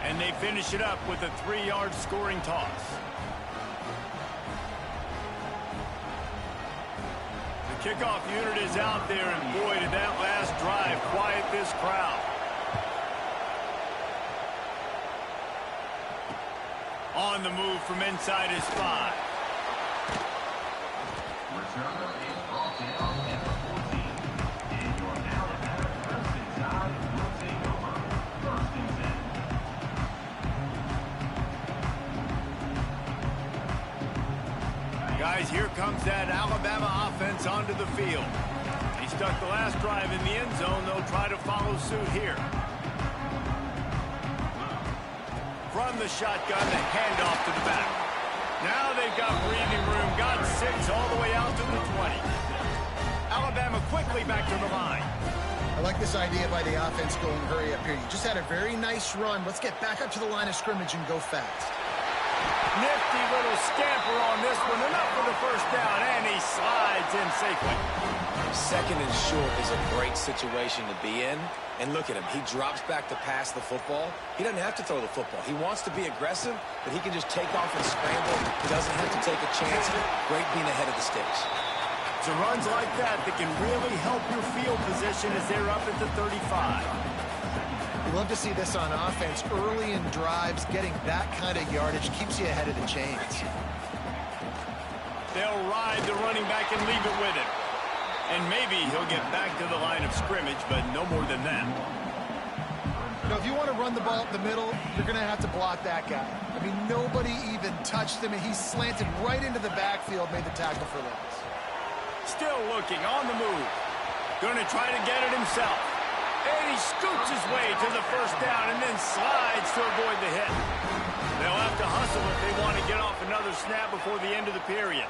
and they finish it up with a 3-yard scoring toss. The kickoff unit is out there, and boy, did that last drive quiet this crowd. On the move from inside his 5. Guys, here comes that Alabama offense onto the field. He stuck the last drive in the end zone. They'll try to follow suit here. from the shotgun, the handoff to the back. Now they've got breathing room, got 6 all the way out to the 20. Alabama quickly back to the line. I like this idea by the offense going hurry up here. You just had a very nice run. Let's get back up to the line of scrimmage and go fast. Nifty little scamper on this one, enough for the first down, and he slides in safely. Second and short is a great situation to be in. And look at him. He drops back to pass the football. He doesn't have to throw the football. He wants to be aggressive, but he can just take off and scramble. He doesn't have to take a chance. Great being ahead of the sticks. It's runs like that can really help your field position as they're up at the 35. We love to see this on offense. Early in drives, getting that kind of yardage keeps you ahead of the chains. They'll ride the running back and leave it with him. And maybe he'll get back to the line of scrimmage, but no more than that. You know, if you want to run the ball up the middle, you're going to have to block that guy. I mean, nobody even touched him, and he slanted right into the backfield, made the tackle for loss. Still looking, on the move. Going to try to get it himself. And he scoots his way to the first down and then slides to avoid the hit. They'll have to hustle if they want to get off another snap before the end of the period.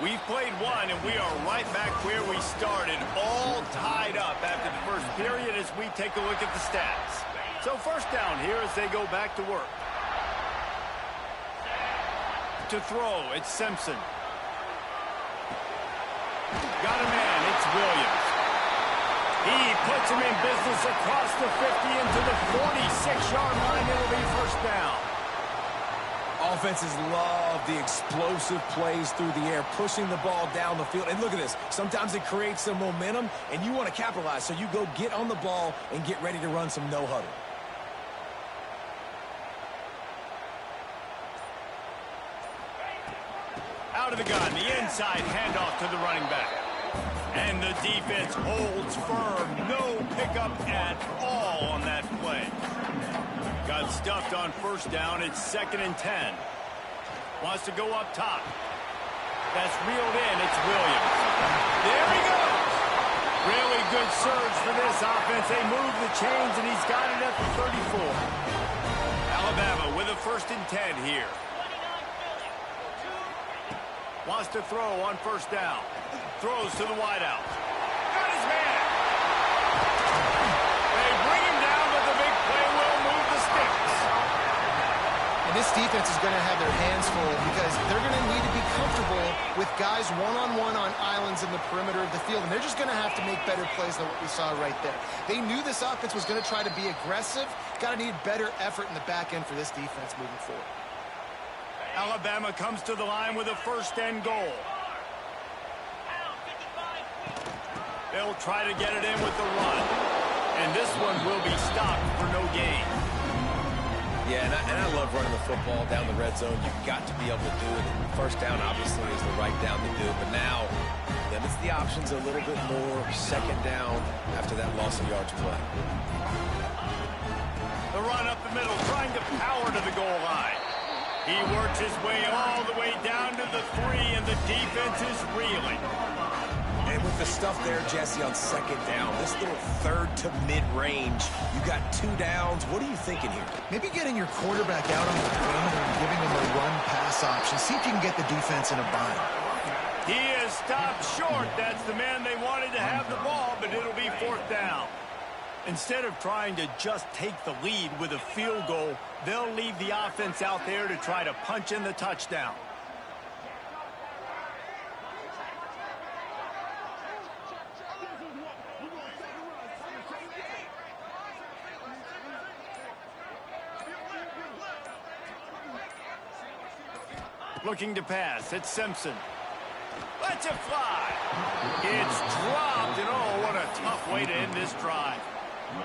We've played one, and we are right back where we started, all tied up after the first period as we take a look at the stats. So first down here as they go back to work. To throw, it's Simpson. Got a man, it's Williams. He puts him in business across the 50 into the 46-yard line. It'll be first down. Offenses love the explosive plays through the air, pushing the ball down the field. And look at this. Sometimes it creates some momentum, and you want to capitalize. So you go get on the ball and get ready to run some no-huddle. Out of the gun, the inside handoff to the running back. And the defense holds firm. No pickup at all on that play. Got stuffed on first down. It's 2nd and 10. Wants to go up top. That's reeled in. It's Williams. There he goes. Really good surge for this offense. They move the chains, and he's got it at the 34. Alabama with a 1st and 10 here. Wants to throw on first down. Throws to the wideout. Got his man. They bring him down, but the big play will move the sticks. And this defense is going to have their hands full because they're going to need to be comfortable with guys one-on-one on islands in the perimeter of the field. And they're just going to have to make better plays than what we saw right there. They knew this offense was going to try to be aggressive. Got to need better effort in the back end for this defense moving forward. Alabama comes to the line with a 1st and goal. They'll try to get it in with the run. And this one will be stopped for no gain. Yeah, and I love running the football down the red zone. You've got to be able to do it. And first down, obviously, is the right down to do. But now, limits the options a little bit more. 2nd down after that loss of yards play. The run up the middle, trying to power to the goal line. He works his way all the way down to the 3, and the defense is reeling. And with the stuff there, Jesse, on 2nd down, this little 3rd to mid-range, you got 2 downs. What are you thinking here? Maybe getting your quarterback out on the perimeter and giving him a run-pass option. See if you can get the defense in a bind. He is stopped short. That's the man they wanted to have the ball, but it'll be 4th down. Instead of trying to just take the lead with a field goal, they'll leave the offense out there to try to punch in the touchdown. Looking to pass, it's Simpson. Lets it fly. It's dropped, and oh, what a tough way to end this drive.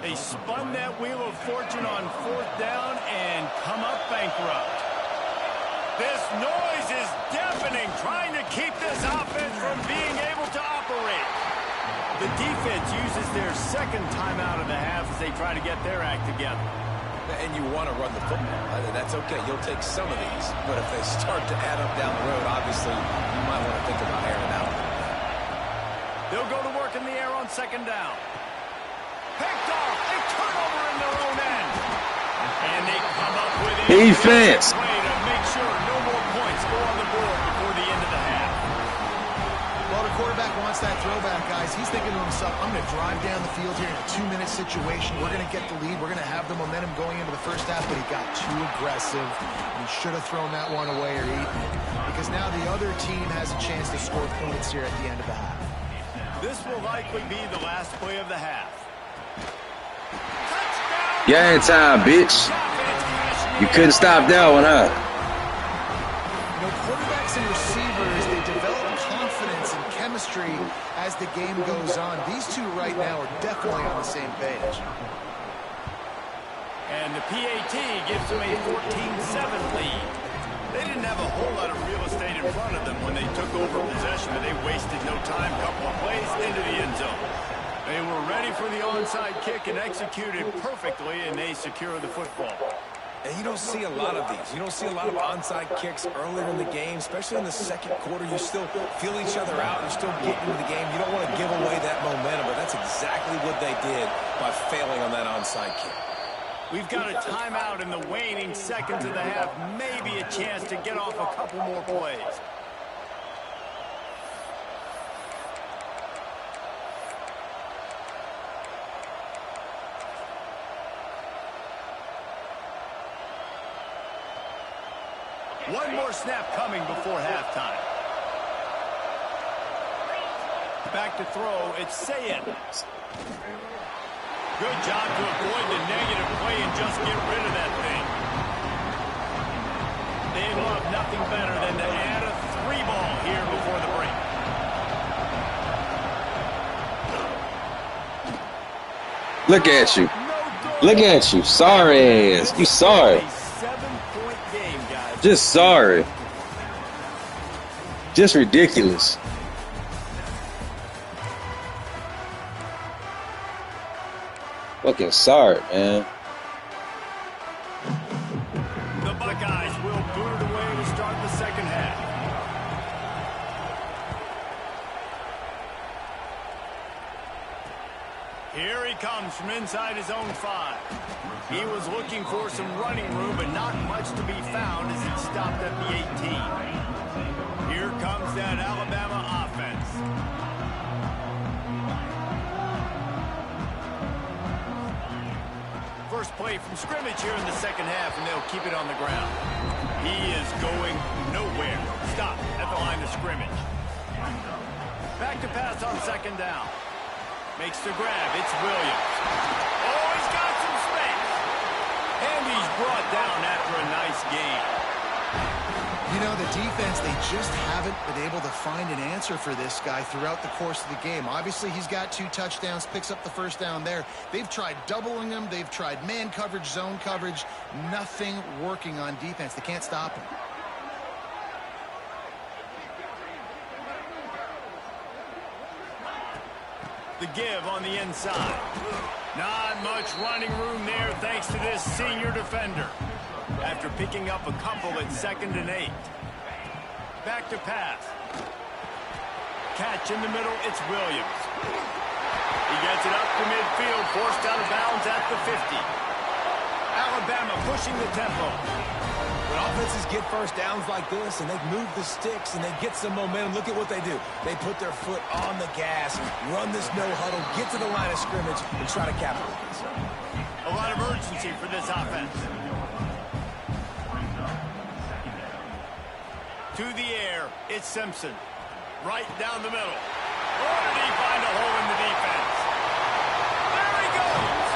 They spun that wheel of fortune on 4th down and come up bankrupt. This noise is deafening, trying to keep this offense from being able to operate. The defense uses their 2nd timeout of the half as they try to get their act together. And you want to run the football. That's okay. You'll take some of these. But if they start to add up down the road, obviously, you might want to think about airing out. They'll go to work in the air on 2nd down. Picked off. A turnover in their own end. And they come up with a Defense. way to make sure no more points go on the board before the end of the half. Well, the quarterback wants that throwback, guys. He's thinking to himself, I'm going to drive down the field here in a 2-minute situation. We're going to get the lead. We're going to have the momentum going into the first half, but he got too aggressive. He should have thrown that one away or eaten it, because now the other team has a chance to score points here at the end of the half. This will likely be the last play of the half. Game time, bitch. You couldn't stop that one, huh? You know, quarterbacks and receivers, they develop confidence and chemistry as the game goes on. These two right now are definitely on the same page. And the PAT gives them a 14-7 lead. They didn't have a whole lot of real estate in front of them when they took over possession, but they wasted no time. Couple of plays into the end zone. They were ready for the onside kick and executed perfectly, and they secure the football. And you don't see a lot of these. You don't see a lot of onside kicks earlier in the game, especially in the second quarter. You still feel each other out. You're still getting into the game. You don't want to give away that momentum, but that's exactly what they did by failing on that onside kick. We've got a timeout in the waning seconds of the half. Maybe a chance to get off a couple more plays. One more snap coming before halftime. Back to throw, it's Sayin. Good job to avoid the negative play and just get rid of that thing. They love nothing better than to add a 3-ball here before the break. Look at you. Look at you. Sorry ass. You sorry. A 7-point game, guys. Just sorry. Just ridiculous. Fucking sorry, man. The Buckeyes will boot it away to start the second half. Here he comes from inside his own 5. He was looking for some running room, but not much to be found as he stopped at the 18. Here comes that Alabama offense. First play from scrimmage here in the second half, and they'll keep it on the ground. He is going nowhere. Stop at the line of scrimmage. Back to pass on second down. Makes the grab. It's Williams. Oh, he's got some space. And he's brought down after a nice game. You know, the defense, they just haven't been able to find an answer for this guy throughout the course of the game. Obviously, he's got 2 touchdowns, picks up the first down there. They've tried doubling him. They've tried man coverage, zone coverage. Nothing working on defense. They can't stop him. The give on the inside. Not much running room there thanks to this senior defender. After picking up a couple at 2nd and 8. Back to pass. Catch in the middle, it's Williams. He gets it up to midfield, forced out of bounds at the 50. Alabama pushing the tempo. When offenses get first downs like this and they move the sticks and they get some momentum, look at what they do. They put their foot on the gas, run this no-huddle, get to the line of scrimmage, and try to capitalize. A lot of urgency for this offense. To the air, it's Simpson. Right down the middle. Oh, did he find a hole in the defense? There he goes!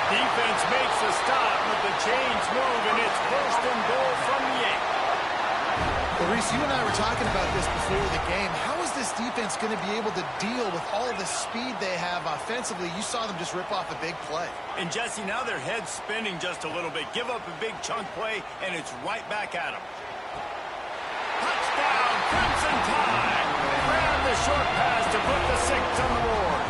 Defense makes a stop, but the chains move, and it's 1st and goal from the 8. Well, Reese, you and I were talking about this before the game. How is this defense going to be able to deal with all the speed they have offensively? You saw them just rip off a big play. And, Jesse, now their head's spinning just a little bit. Give up a big chunk play, and it's right back at them. Touchdown, Crimson Tide. Grab the short pass to put the 6 on the board.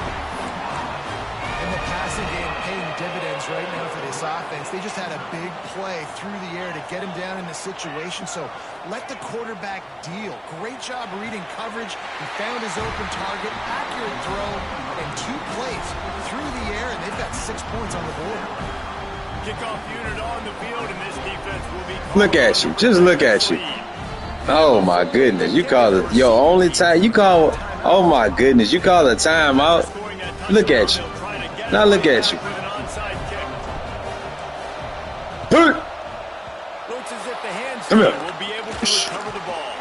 And the pass passing game paying dividends right now for this offense. They just had a big play through the air to get him down in the situation, so let the quarterback deal. Great job reading coverage. He found his open target, accurate throw, and 2 plays through the air, and they've got 6 points on the board. Kickoff unit on the field, and this defense will be Look at you. Just look at you. Oh, my goodness. You call it your only time. You call, oh, my goodness. You call a timeout. Look at you. Now look at you. Looks as if the hands Come here. will be able to recover the ball.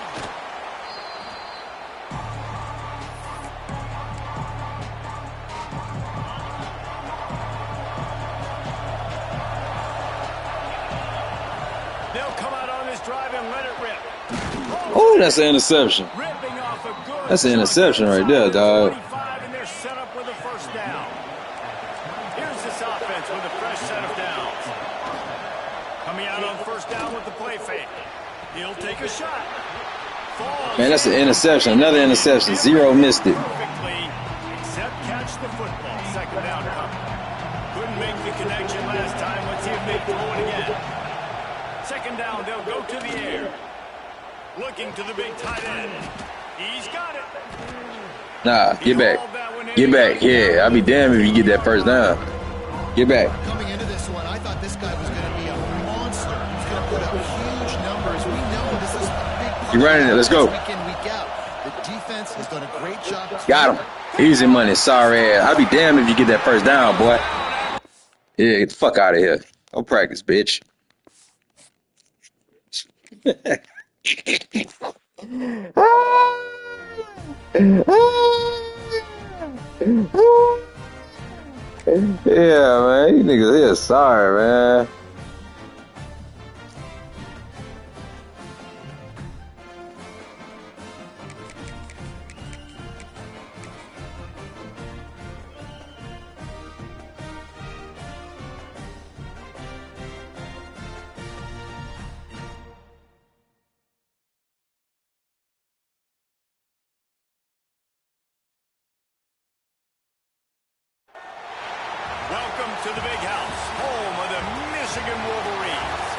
They'll come out on this drive and let it rip. Oh, that's an interception. Ripping off a good That's an interception right there, dog. 25, and they're set up with a first down. Here's this offense with a fresh set of downs. Coming out on first down with the play fake. He'll take a shot. Falls. Man, that's an interception. Another interception. Zero missed it. Perfectly, except catch the football. Second down coming. Couldn't make the connection last time. Let's see if they throw it again. Second down, they'll go to the air. Looking to the big tight end. He's got it. Nah, get back. Get back. Yeah, I'll be damned if you get that first down. Get back. Coming into this one, I thought this guy was going to be a monster. He's going to put up huge numbers. We know this is a big part. You running it. Let's go. Week in, week out. The defense has done a great job. Got him. Easy money. Sorry ass. I'll be damned if you get that first down, boy. Yeah, get the fuck out of here. Go practice, bitch. Yeah, man. You niggas here sorry, man. Welcome to the big house, home of the Michigan Wolverines.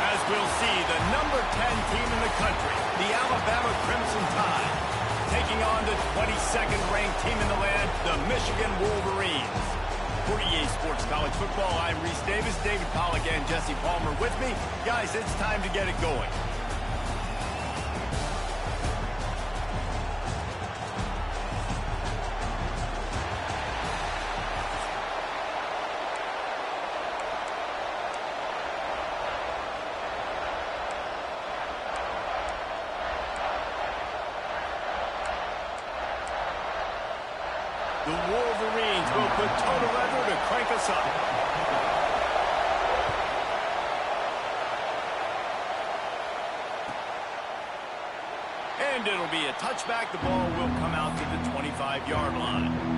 As we'll see, the number 10 team in the country, the Alabama Crimson Tide, taking on the 22nd ranked team in the land, the Michigan Wolverines. For EA Sports College Football, I'm Reese Davis, David Pollack, and Jesse Palmer with me. Guys, it's time to get it going. The Wolverines will put toe to leather to crank us up. And it'll be a touchback. The ball will come out to the 25-yard line.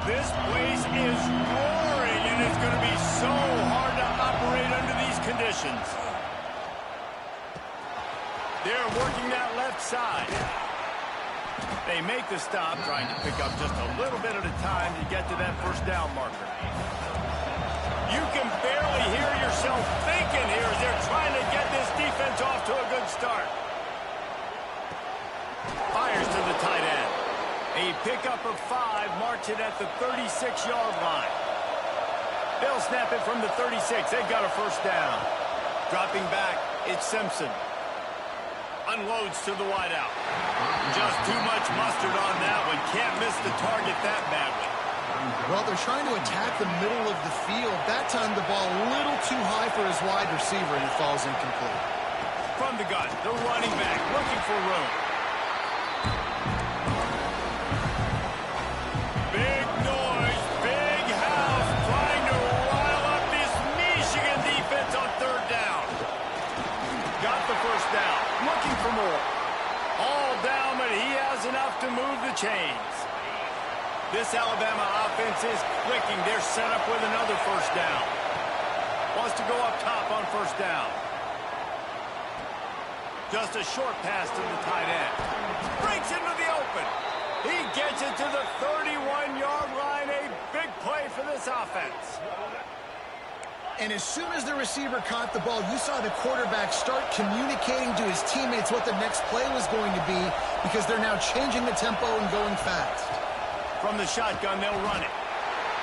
This place is roaring, and it's going to be so hard to operate under these conditions. They're working that left side. They make the stop, trying to pick up just a little bit at a time to get to that first down marker. You can barely hear yourself thinking here as they're trying to get this defense off to a good start. Fires to the tight end. A pickup of 5, marks it at the 36-yard line. They'll snap it from the 36. They've got a first down. Dropping back, it's Simpson. Unloads to the wideout. Just too much mustard on that one. Can't miss the target that badly. Well, they're trying to attack the middle of the field. That time the ball a little too high for his wide receiver, and it falls incomplete. From the gun, the running back looking for room. Big noise, big house, trying to rile up this Michigan defense on third down. Got the first down, looking for more. All down, but he has enough to move the chains. This Alabama offense is clicking. They're set up with another first down. Wants to go up top on first down. Just a short pass to the tight end. Breaks into the open. He gets it to the 31-yard line. A big play for this offense. And as soon as the receiver caught the ball, you saw the quarterback start communicating to his teammates what the next play was going to be because they're now changing the tempo and going fast. From the shotgun, they'll run it.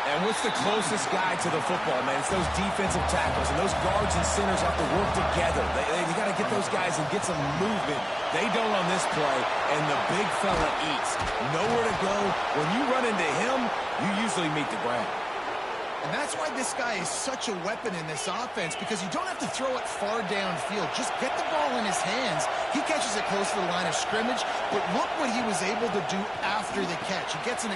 And what's the closest guy to the football, man? It's those defensive tackles, and those guards and centers have to work together. They got to get those guys and get some movement. They don't on this play, and the big fella eats. Nowhere to go. When you run into him, you usually meet the ground. And that's why this guy is such a weapon in this offense, because you don't have to throw it far downfield. Just get the ball in his hands. He catches it close to the line of scrimmage, but look what he was able to do after the catch. He gets an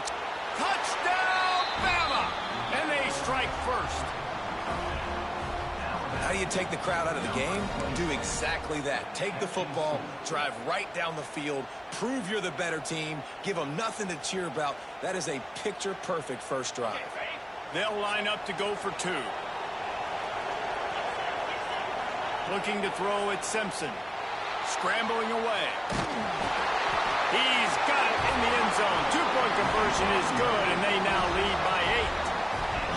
touchdown, Bama! And they strike first. How do you take the crowd out of the game? Do exactly that. Take the football, drive right down the field, prove you're the better team, give them nothing to cheer about. That is a picture-perfect first drive. They'll line up to go for two. Looking to throw at Simpson. Scrambling away. He's got it in the end zone. Two-point conversion is good, and they now lead by 8.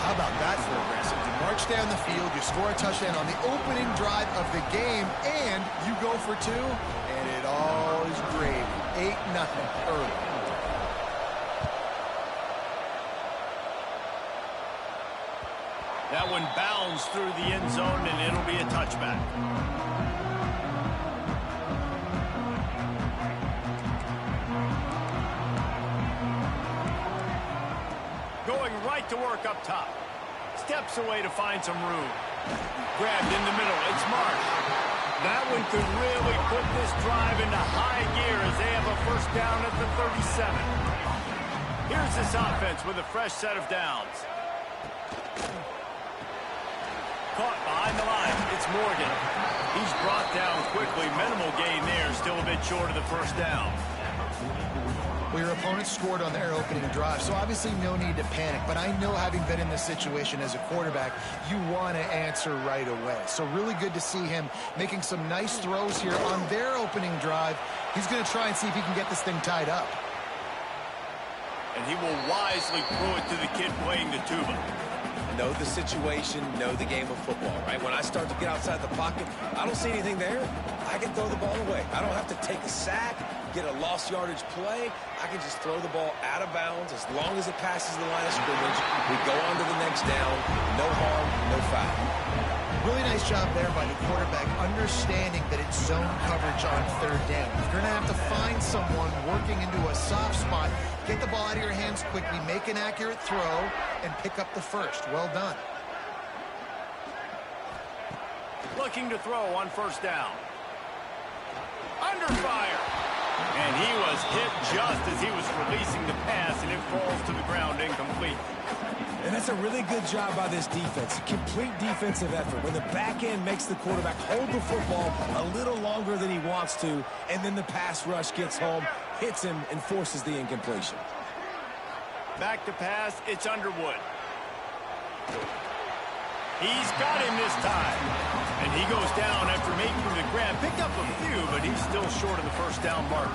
How about that for aggressive? You march down the field, you score a touchdown on the opening drive of the game, and you go for two, and it all is gravy. 8-0 early. That one bounds through the end zone, and it'll be a touchback. Going right to work up top. Steps away to find some room. Grabbed in the middle. It's Marsh. That one could really put this drive into high gear as they have a first down at the 37. Here's this offense with a fresh set of downs. Caught behind the line. It's Morgan. He's brought down quickly. Minimal gain there. Still a bit short of the first down. Well, your opponent scored on their opening drive, so obviously no need to panic. But I know, having been in this situation as a quarterback, you want to answer right away. So really good to see him making some nice throws here on their opening drive. He's going to try and see if he can get this thing tied up. And he will wisely throw it to the kid playing the tuba. Know the situation, know the game of football, right? When I start to get outside the pocket, I don't see anything there. I can throw the ball away. I don't have to take a sack, get a lost yardage play. I can just throw the ball out of bounds as long as it passes the line of scrimmage. We go on to the next down. No harm, no foul. Really nice job there by the quarterback, understanding that it's zone coverage on third down. You're going to have to find someone working into a soft spot. Get the ball out of your hands quickly, make an accurate throw, and pick up the first. Well done. Looking to throw on first down. Under fire. And he was hit just as he was releasing the pass, and it falls to the ground incomplete. And that's a really good job by this defense. Complete defensive effort. When the back end makes the quarterback hold the football a little longer than he wants to, and then the pass rush gets home, hits him, and forces the incompletion. Back to pass, it's Underwood. He's got him this time. And he goes down after making the grab. Picked up a few, but he's still short of the first down mark.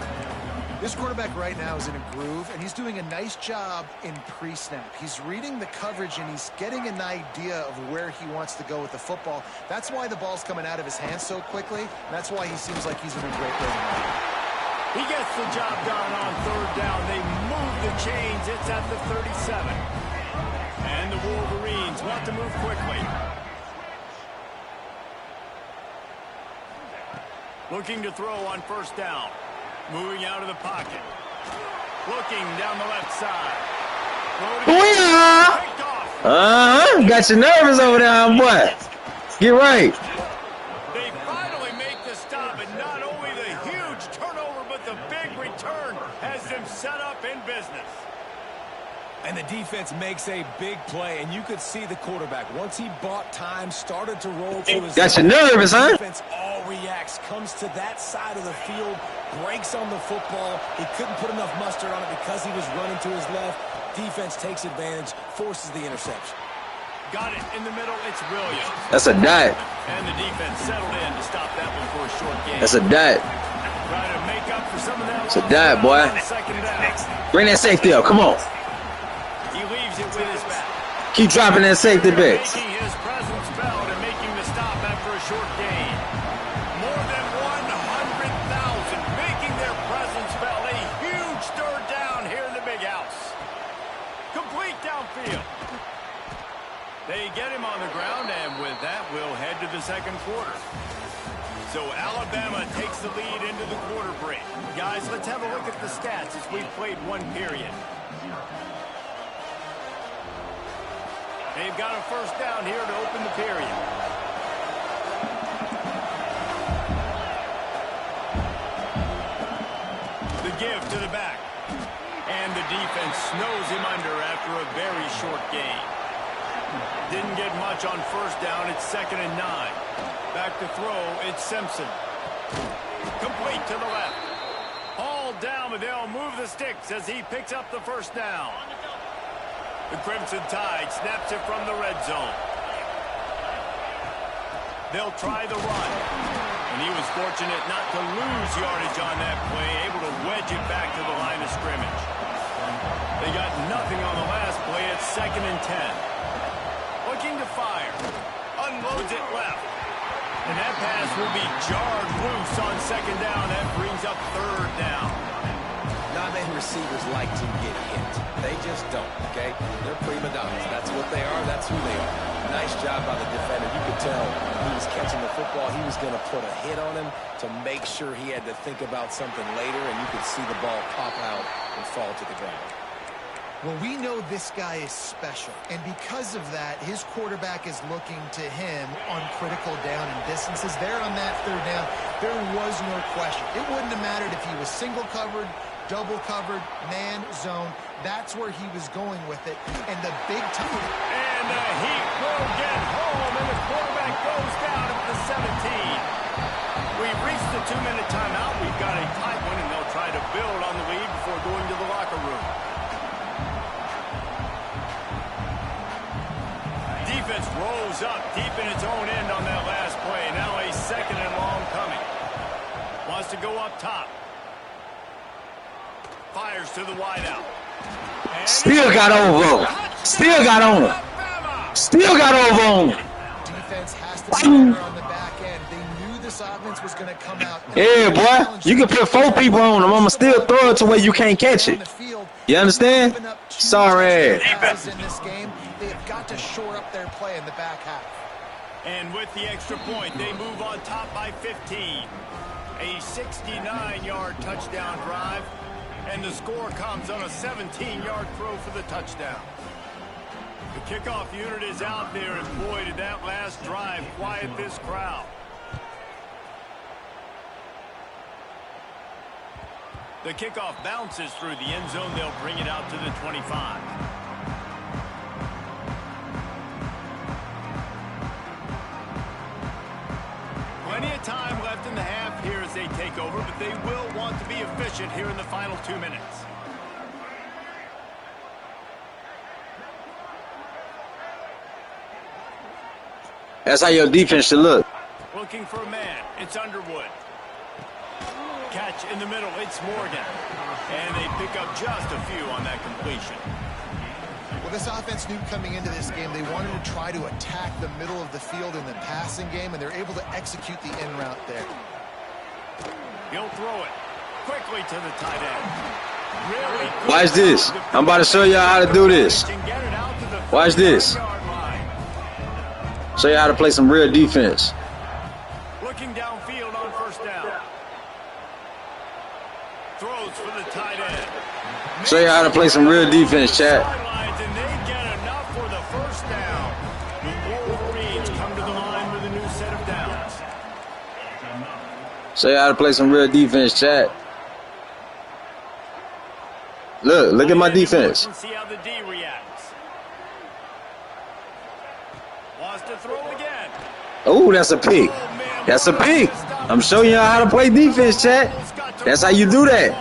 This quarterback right now is in a groove, and he's doing a nice job in pre-snap. He's reading the coverage, and he's getting an idea of where he wants to go with the football. That's why the ball's coming out of his hands so quickly, and that's why he seems like he's in a great rhythm. He gets the job done on third down. They move the chains. It's at the 37. And the Wolverines want to move quickly. Looking to throw on first down. Moving out of the pocket. Looking down the left side. Got you nervous over there, boy. Get right. They finally make the stop, and not only the huge turnover, but the big return has them set up in business. And the defense makes a big play, and you could see the quarterback, once he bought time, started to roll to his... Got you nervous, huh? Defense all reacts, comes to that side of the field, breaks on the football. He couldn't put enough mustard on it because he was running to his left. Defense takes advantage, forces the interception. Got it in the middle. It's Williams. That's a dot. And the defense settled in to stop that one for a short game. That's a dot. Trying to make up for some of that. It's a dot, boy. Second down. Bring that safety up. Come on. He leaves it with his back. Keep dropping that safety back. Making his presence felt and making the stop after a short gain. More than 100,000 making their presence felt. A huge third down here in the big house. Complete downfield. They get him on the ground, and with that, we'll head to the second quarter. So Alabama takes the lead into the quarter break. Guys, let's have a look at the stats as we've played one period. They've got a first down here to open the period. The give to the back. And the defense snows him under after a very short gain. Didn't get much on first down. It's 2nd and 9. Back to throw. It's Simpson. Complete to the left. Hauled down, but they'll move the sticks as he picks up the first down. The Crimson Tide snaps it from the red zone. They'll try the run. And he was fortunate not to lose yardage on that play, able to wedge it back to the line of scrimmage. They got nothing on the last play. It's 2nd and 10. Looking to fire. Unloads it left. And that pass will be jarred loose on 2nd down. That brings up 3rd down. Non-man receivers like to get hit. They just don't, okay? They're prima donnas. That's what they are. That's who they are. Nice job by the defender. You could tell he was catching the football. He was going to put a hit on him to make sure he had to think about something later, and you could see the ball pop out and fall to the ground. Well, we know this guy is special, and because of that, his quarterback is looking to him on critical down and distances. There on that 3rd down, there was no question. It wouldn't have mattered if he was single covered, double covered, man, zone. That's where he was going with it, and the big time. And the Heat will get home, and the quarterback goes down at the 17. We've reached the 2-minute timeout. We've got a tight one, and they'll try to build on the lead before going to the locker room. Defense rolls up deep in its own end on that last play. Now a 2nd and long coming. Wants to go up top. Fires to the wideout. Still got over him. Still got on him. Still got over on him. Defense has to be better on the back end. They knew this offense was going to come out. Yeah, boy. You can put 4 people on him. I'm going to still throw it to where you can't catch it. You understand? Sorry. Defense in this game, they have got to shore up their play in the back half. And with the extra point, they move on top by 15. A 69-yard touchdown drive. And the score comes on a 17-yard throw for the touchdown. The kickoff unit is out there, and boy, did that last drive quiet this crowd. The kickoff bounces through the end zone. They'll bring it out to the 25. Plenty of time left in the half here as they take over, but they will want to be efficient here in the final 2 minutes. That's how your defense should look. Looking for a man. It's Underwood. Catch in the middle. It's Morgan. And they pick up just a few on that completion. Well, this offense knew coming into this game they wanted to try to attack the middle of the field in the passing game, and they're able to execute the in route there. He'll throw it quickly to the tight end. Really good. Watch this. I'm about to show y'all how to do this. Watch this. Show you how to play some real defense. Looking downfield on first down. Throws for the tight end. Show you how to play some real defense, chat. And they get enough for the first down. The Wolverines come to the line with a new set of downs. Show you how to play some real defense, chat. Look at my defense. See how the D reacts. Wants to throw again. Oh, that's a pick. That's a pick. I'm showing y'all how to play defense, chat. That's how you do that.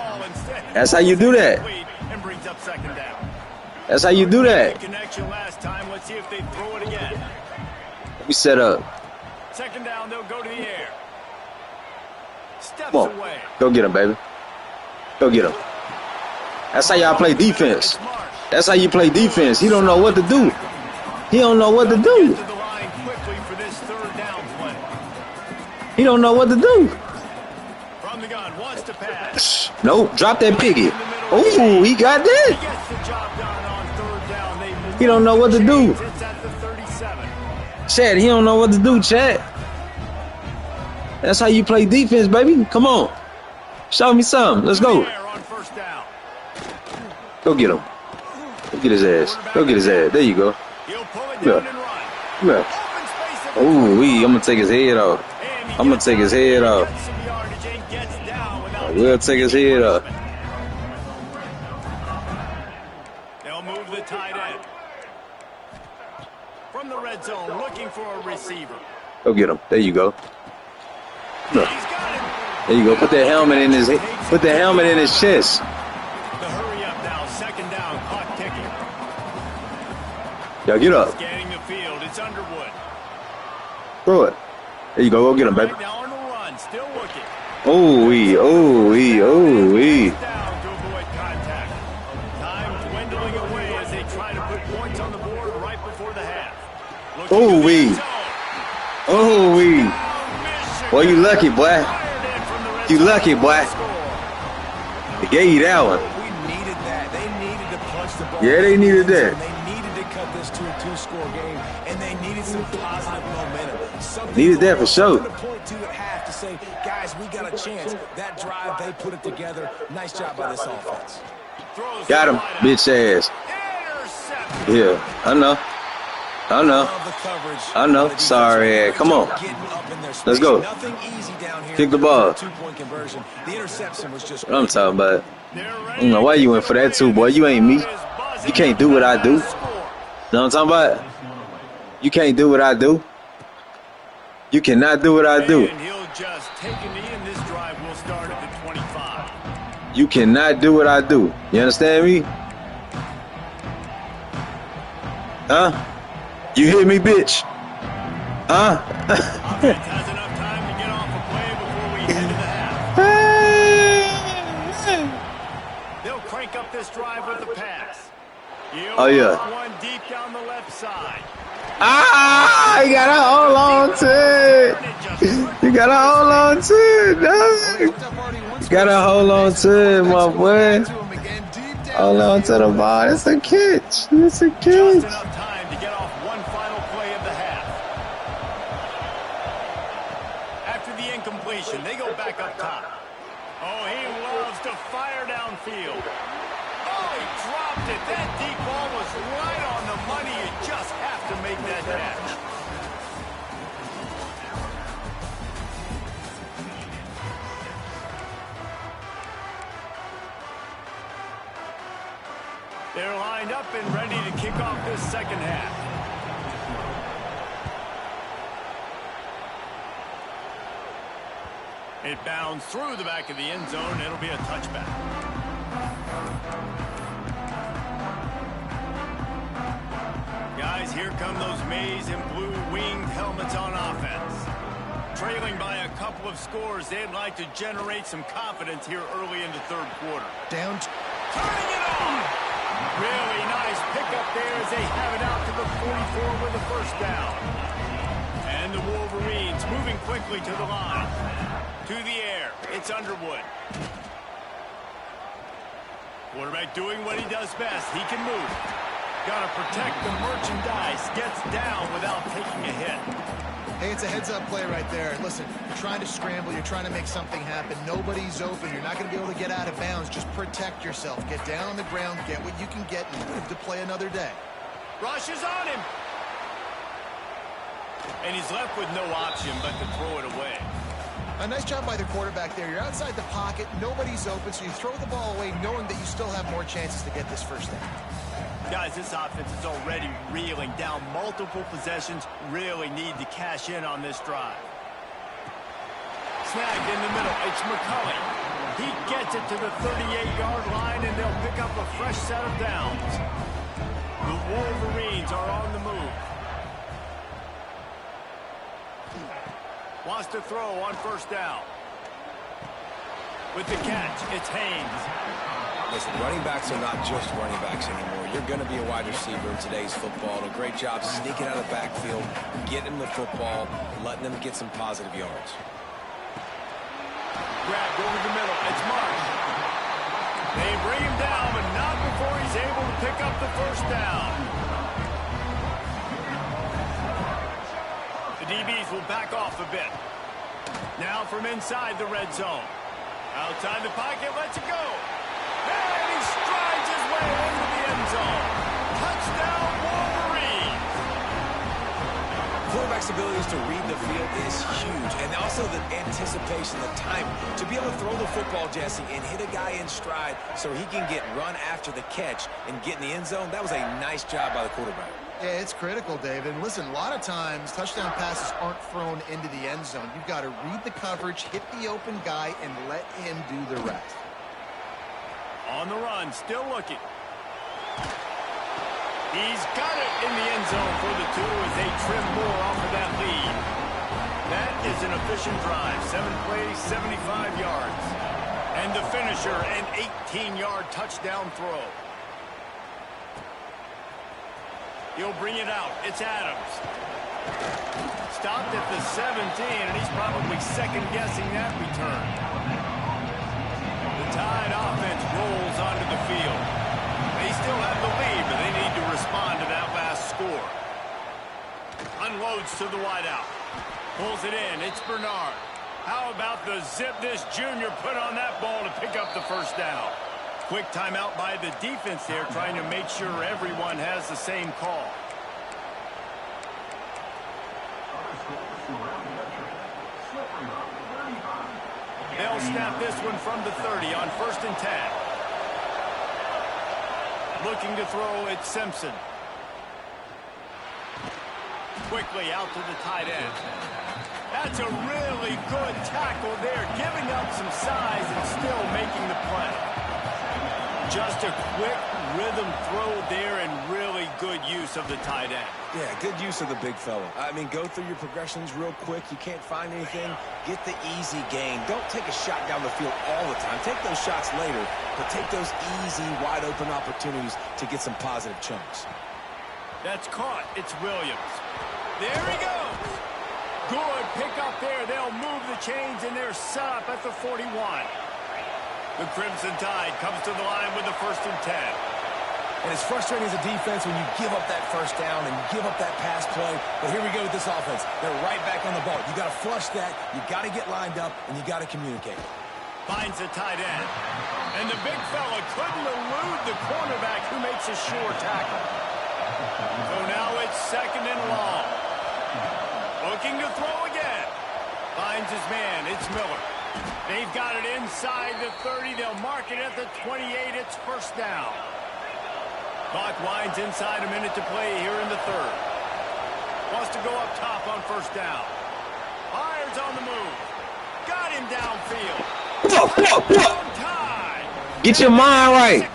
That's how you do that. And brings up second down. That's how you do that. Connection last time. Let's see if they throw it again. Let me set up. Second down, they'll go to the air. Steps Come on. away. Go get him, baby. Go get him. That's how y'all play defense. That's how you play defense. He don't know what to do. He don't know what to do. He don't know what to do. From the gun, wants to pass. Nope, drop that piggy. Oh, he got that. He don't know what to do. Chad, he don't know what to do, Chad. That's how you play defense, baby. Come on. Show me something. Let's go. Go get him. Go get his ass. Go get his ass. There you go. Yeah. Yeah. Ooh, I'm going to take his head off. I'm going to take his head off. I will take his head off. They'll move the tight end. From the red zone, looking for a receiver. Go get him. There you go. Look. There you go. Put that helmet in his head. Put the helmet in his chest. The hurry up now. Second down. Clock ticking. Y'all get up. Scanning the field. It's Underwood. Throw it. There you go. Go get him, baby. Right now on the run. Still looking. Ooh-wee. Ooh-wee. Ooh-wee. Down to avoid contact. Time dwindling away as they try to put points on the board right before the half. Ooh-wee. Ooh-wee. Boy, you lucky, boy. You lucky, boy. They gave you that one. We needed that. They needed to punch the ball. Yeah, they needed that. They needed to cut this to a 2-score game, and they needed some positive momentum. Needed that for sure. To point to at half to say, guys, we got a chance. That drive, they put it together. Nice job by this offense. Got him, bitch ass. Yeah, I know. I know. I know. Sorry. Come on. Let's go. Kick the ball. What I'm talking about. I don't know why you went for that too, boy. You ain't me. You can't do what I do. You know what I'm talking about? You can't do what I do. You cannot do what I do. You cannot do what I do. You understand me? Huh? You hear me, bitch? Huh? Has enough time to get off a play before we head to the half. They'll crank up this drive with the pass. Oh, yeah. One deep down the left side. Ah! You gotta hold on to it. You gotta hold on to it, dog. You gotta hold on to it, my boy. Hold on to the ball. It's a catch. It's a catch. Just enough time to get off one final play of the half. After the incompletion, they go back up top. Oh, he loves to fire downfield. Oh, he dropped it. That deep ball was right on the money. You just have to make that catch. They're lined up and ready to kick off this second half. It bounds through the back of the end zone. It'll be a touchback. Guys, here come those maize and blue winged helmets on offense. Trailing by a couple of scores, they'd like to generate some confidence here early in the third quarter. Down. Turning it on! Really nice pickup there as they have it out to the 44 with a first down. And the Wolverines moving quickly to the line. To the air, it's Underwood. Quarterback doing what he does best. He can move. Got to protect the merchandise. Gets down without taking a hit. Hey, it's a heads-up play right there. Listen, you're trying to scramble. You're trying to make something happen. Nobody's open. You're not going to be able to get out of bounds. Just protect yourself. Get down on the ground. Get what you can get and move to play another day. Rush is on him. And he's left with no option but to throw it away. A nice job by the quarterback there. You're outside the pocket. Nobody's open, so you throw the ball away knowing that you still have more chances to get this first down. Guys, this offense is already reeling down multiple possessions. Really need to cash in on this drive. Snagged in the middle. It's McCulley. He gets it to the 38-yard line, and they'll pick up a fresh set of downs. defense are on the move. Wants to throw on first down. With the catch, it's Haynes. Listen, running backs are not just running backs anymore. You're going to be a wide receiver in today's football. And a great job sneaking out of the backfield, getting them the football, letting them get some positive yards. Grabbed over the middle. It's Marsh. They bring him down, but not before he's able to pick up the first down. The DBs will back off a bit. Now from inside the red zone. Outside the pocket, lets it go. And he strides his way into the end zone. Touchdown, Wolverines! Quarterback's abilities to read the field is huge. And also the anticipation, the time. To be able to throw the football, Jesse, and hit a guy in stride so he can get run after the catch and get in the end zone, that was a nice job by the quarterback. Yeah, it's critical, David. And listen, a lot of times touchdown passes aren't thrown into the end zone. You've got to read the coverage, hit the open guy, and let him do the rest. On the run, still looking. He's got it in the end zone for the 2 as they trim more off of that lead. That is an efficient drive. 7 plays, 75 yards. And the finisher, an 18-yard touchdown throw. He'll bring it out. It's Adams. Stopped at the 17, and he's probably second-guessing that return. The Tide offense rolls onto the field. They still have the lead, but they need to respond to that last score. Unloads to the wideout. Pulls it in. It's Bernard. How about the zip this junior put on that ball to pick up the first down? Quick timeout by the defense there, trying to make sure everyone has the same call. They'll snap this one from the 30 on 1st and 10. Looking to throw, it's Simpson. Quickly out to the tight end. That's a really good tackle there, giving up some size and still making the play. Just a quick rhythm throw there and really good use of the tight end. Yeah, good use of the big fella. I mean, go through your progressions real quick. You can't find anything. Get the easy gain. Don't take a shot down the field all the time. Take those shots later, but take those easy, wide-open opportunities to get some positive chunks. That's caught. It's Williams. There he goes. Good pick up there. They'll move the chains, and they're set up at the 41. The Crimson Tide comes to the line with the 1st and 10. And it's frustrating as a defense when you give up that first down and give up that pass play. But here we go with this offense. They're right back on the ball. You got to flush that. You got to get lined up, and you got to communicate. Finds the tight end. And the big fella couldn't elude the cornerback who makes a sure tackle. So now it's 2nd and long. Looking to throw again. Finds his man. It's Miller. They've got it inside the 30. They'll mark it at the 28. It's 1st down. Clock winds inside, a minute to play here in the 3rd. Wants to go up top on 1st down. Fires on the move. Got him downfield. Get your mind right.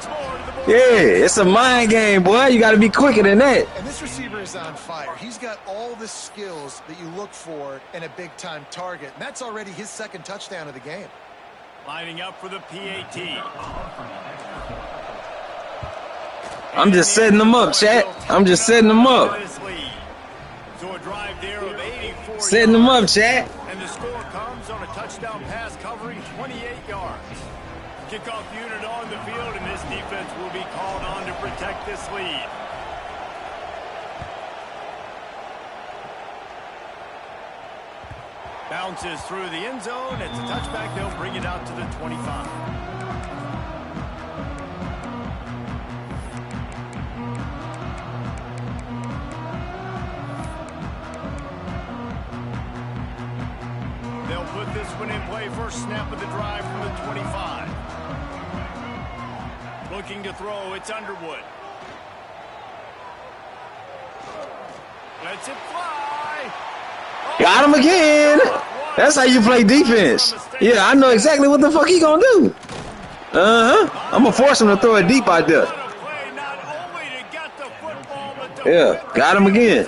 Yeah, it's a mind game, boy. You got to be quicker than that. And this receiver is on fire. He's got all the skills that you look for in a big-time target. And that's already his 2nd touchdown of the game. Lining up for the PAT. I'm just setting them up, chat. I'm just setting them up. So a drive there of 84 setting them up, chat. And the score comes on a touchdown pass covering 28 yards. Kickoff unit on the field, and this defense will be called on to protect this lead. Bounces through the end zone. It's a touchback. They'll bring it out to the 25. They'll put this one in play. First snap of the drive from the 25. Looking to throw, it's Underwood. Lets it fly. Got him again. That's how you play defense. Yeah, I know exactly what the fuck he gonna do. I'm gonna force him to throw it deep out there. Not only to get the football, but Yeah, got him again.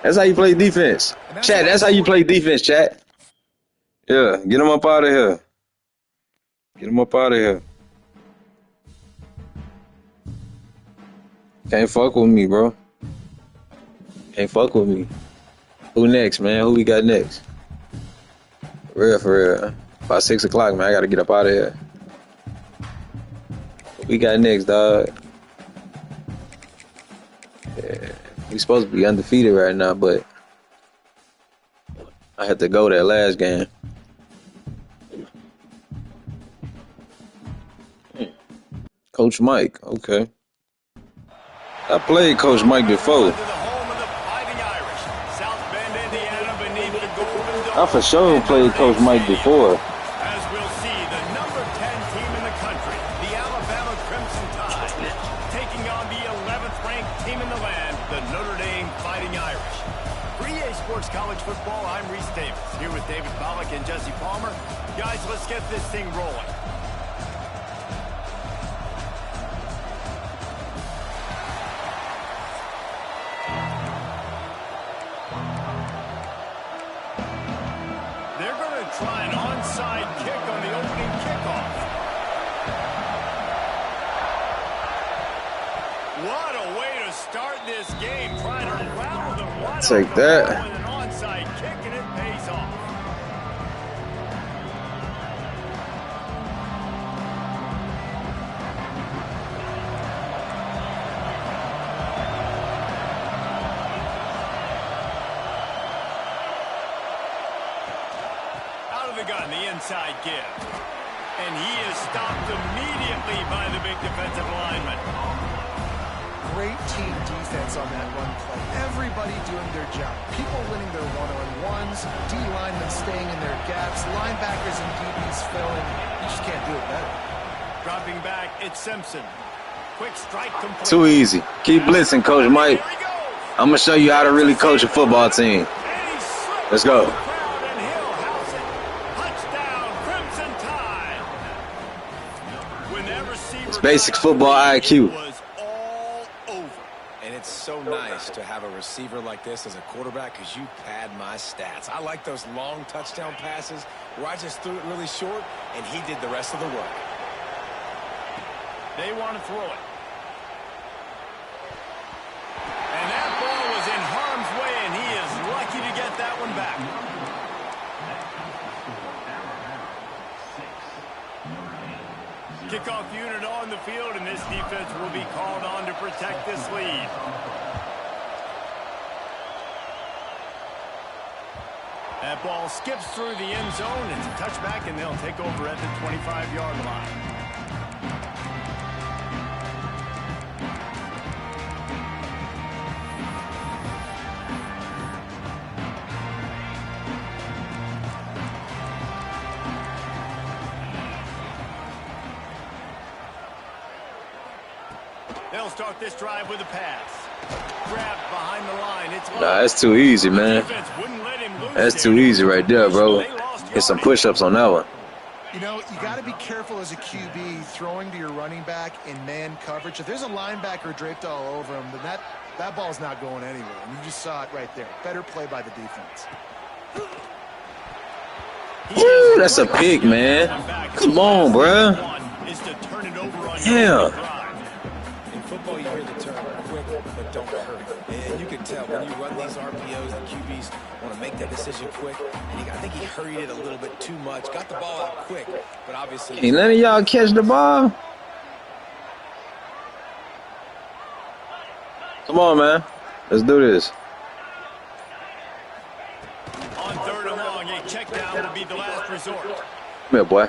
That's how you play defense. Chat, that's how you play defense, chat. Yeah, get him up out of here. Get him up out of here. Can't fuck with me, bro. Can't fuck with me. Who next, man? Who we got next? For real. About 6 o'clock, man. I gotta get up out of here. What we got next, dog? Yeah. We supposed to be undefeated right now, but I had to go that last game. Coach Mike, okay. I played Coach Mike before. I for sure played Coach Mike before. As we'll see, the number 10 team in the country, the Alabama Crimson Tide, taking on the 11th ranked team in the land, the Notre Dame Fighting Irish. For EA Sports College Football, I'm Reese Davis, here with David Pollack and Jesse Palmer. Guys, let's get this thing rolling. Try an onside kick on the opening kickoff. What a way to start this game. Trying to rattle them right Take that. with an onside kick, and it pays off. The inside give. And he is stopped immediately by the big defensive lineman. Great team defense on that run play. Everybody doing their job. People winning their one-on-ones, D linemen staying in their gaps, linebackers and DBs filling. You just can't do it better. Dropping back, it's Simpson. Quick strike complete. Too easy. Keep blitzing, Coach Mike. I'm going to show you how to really coach a football team. Let's go. Basic football IQ. Was all over. And it's so nice to have a receiver like this as a quarterback because you pad my stats. I like those long touchdown passes where I just threw it really short and he did the rest of the work. They want to throw it. And that ball was in harm's way, and he is lucky to get that one back. Kickoff unit on the field, and this defense will be called on to protect this lead. That ball skips through the end zone. It's a touchback, and they'll take over at the 25-yard line. They'll start this drive with a pass. Grabbed behind the line. It's nah, that's too easy, man. That's too easy right there, bro. Get some push-ups on that one. You know, you got to be careful as a QB throwing to your running back in man coverage. If there's a linebacker draped all over him, then that ball's not going anywhere. And you just saw it right there. Better play by the defense. Woo, that's a pick, man. Come on, bro. Yeah. Football, you hear the term quick, but don't hurry. And you can tell when you run these RPOs, the QBs want to make that decision quick. And I think he hurried it a little bit too much. Got the ball out quick, but obviously... Ain't none of y'all catch the ball? Come on, man. Let's do this. On third and long, a check down will be the last resort. Come here, boy.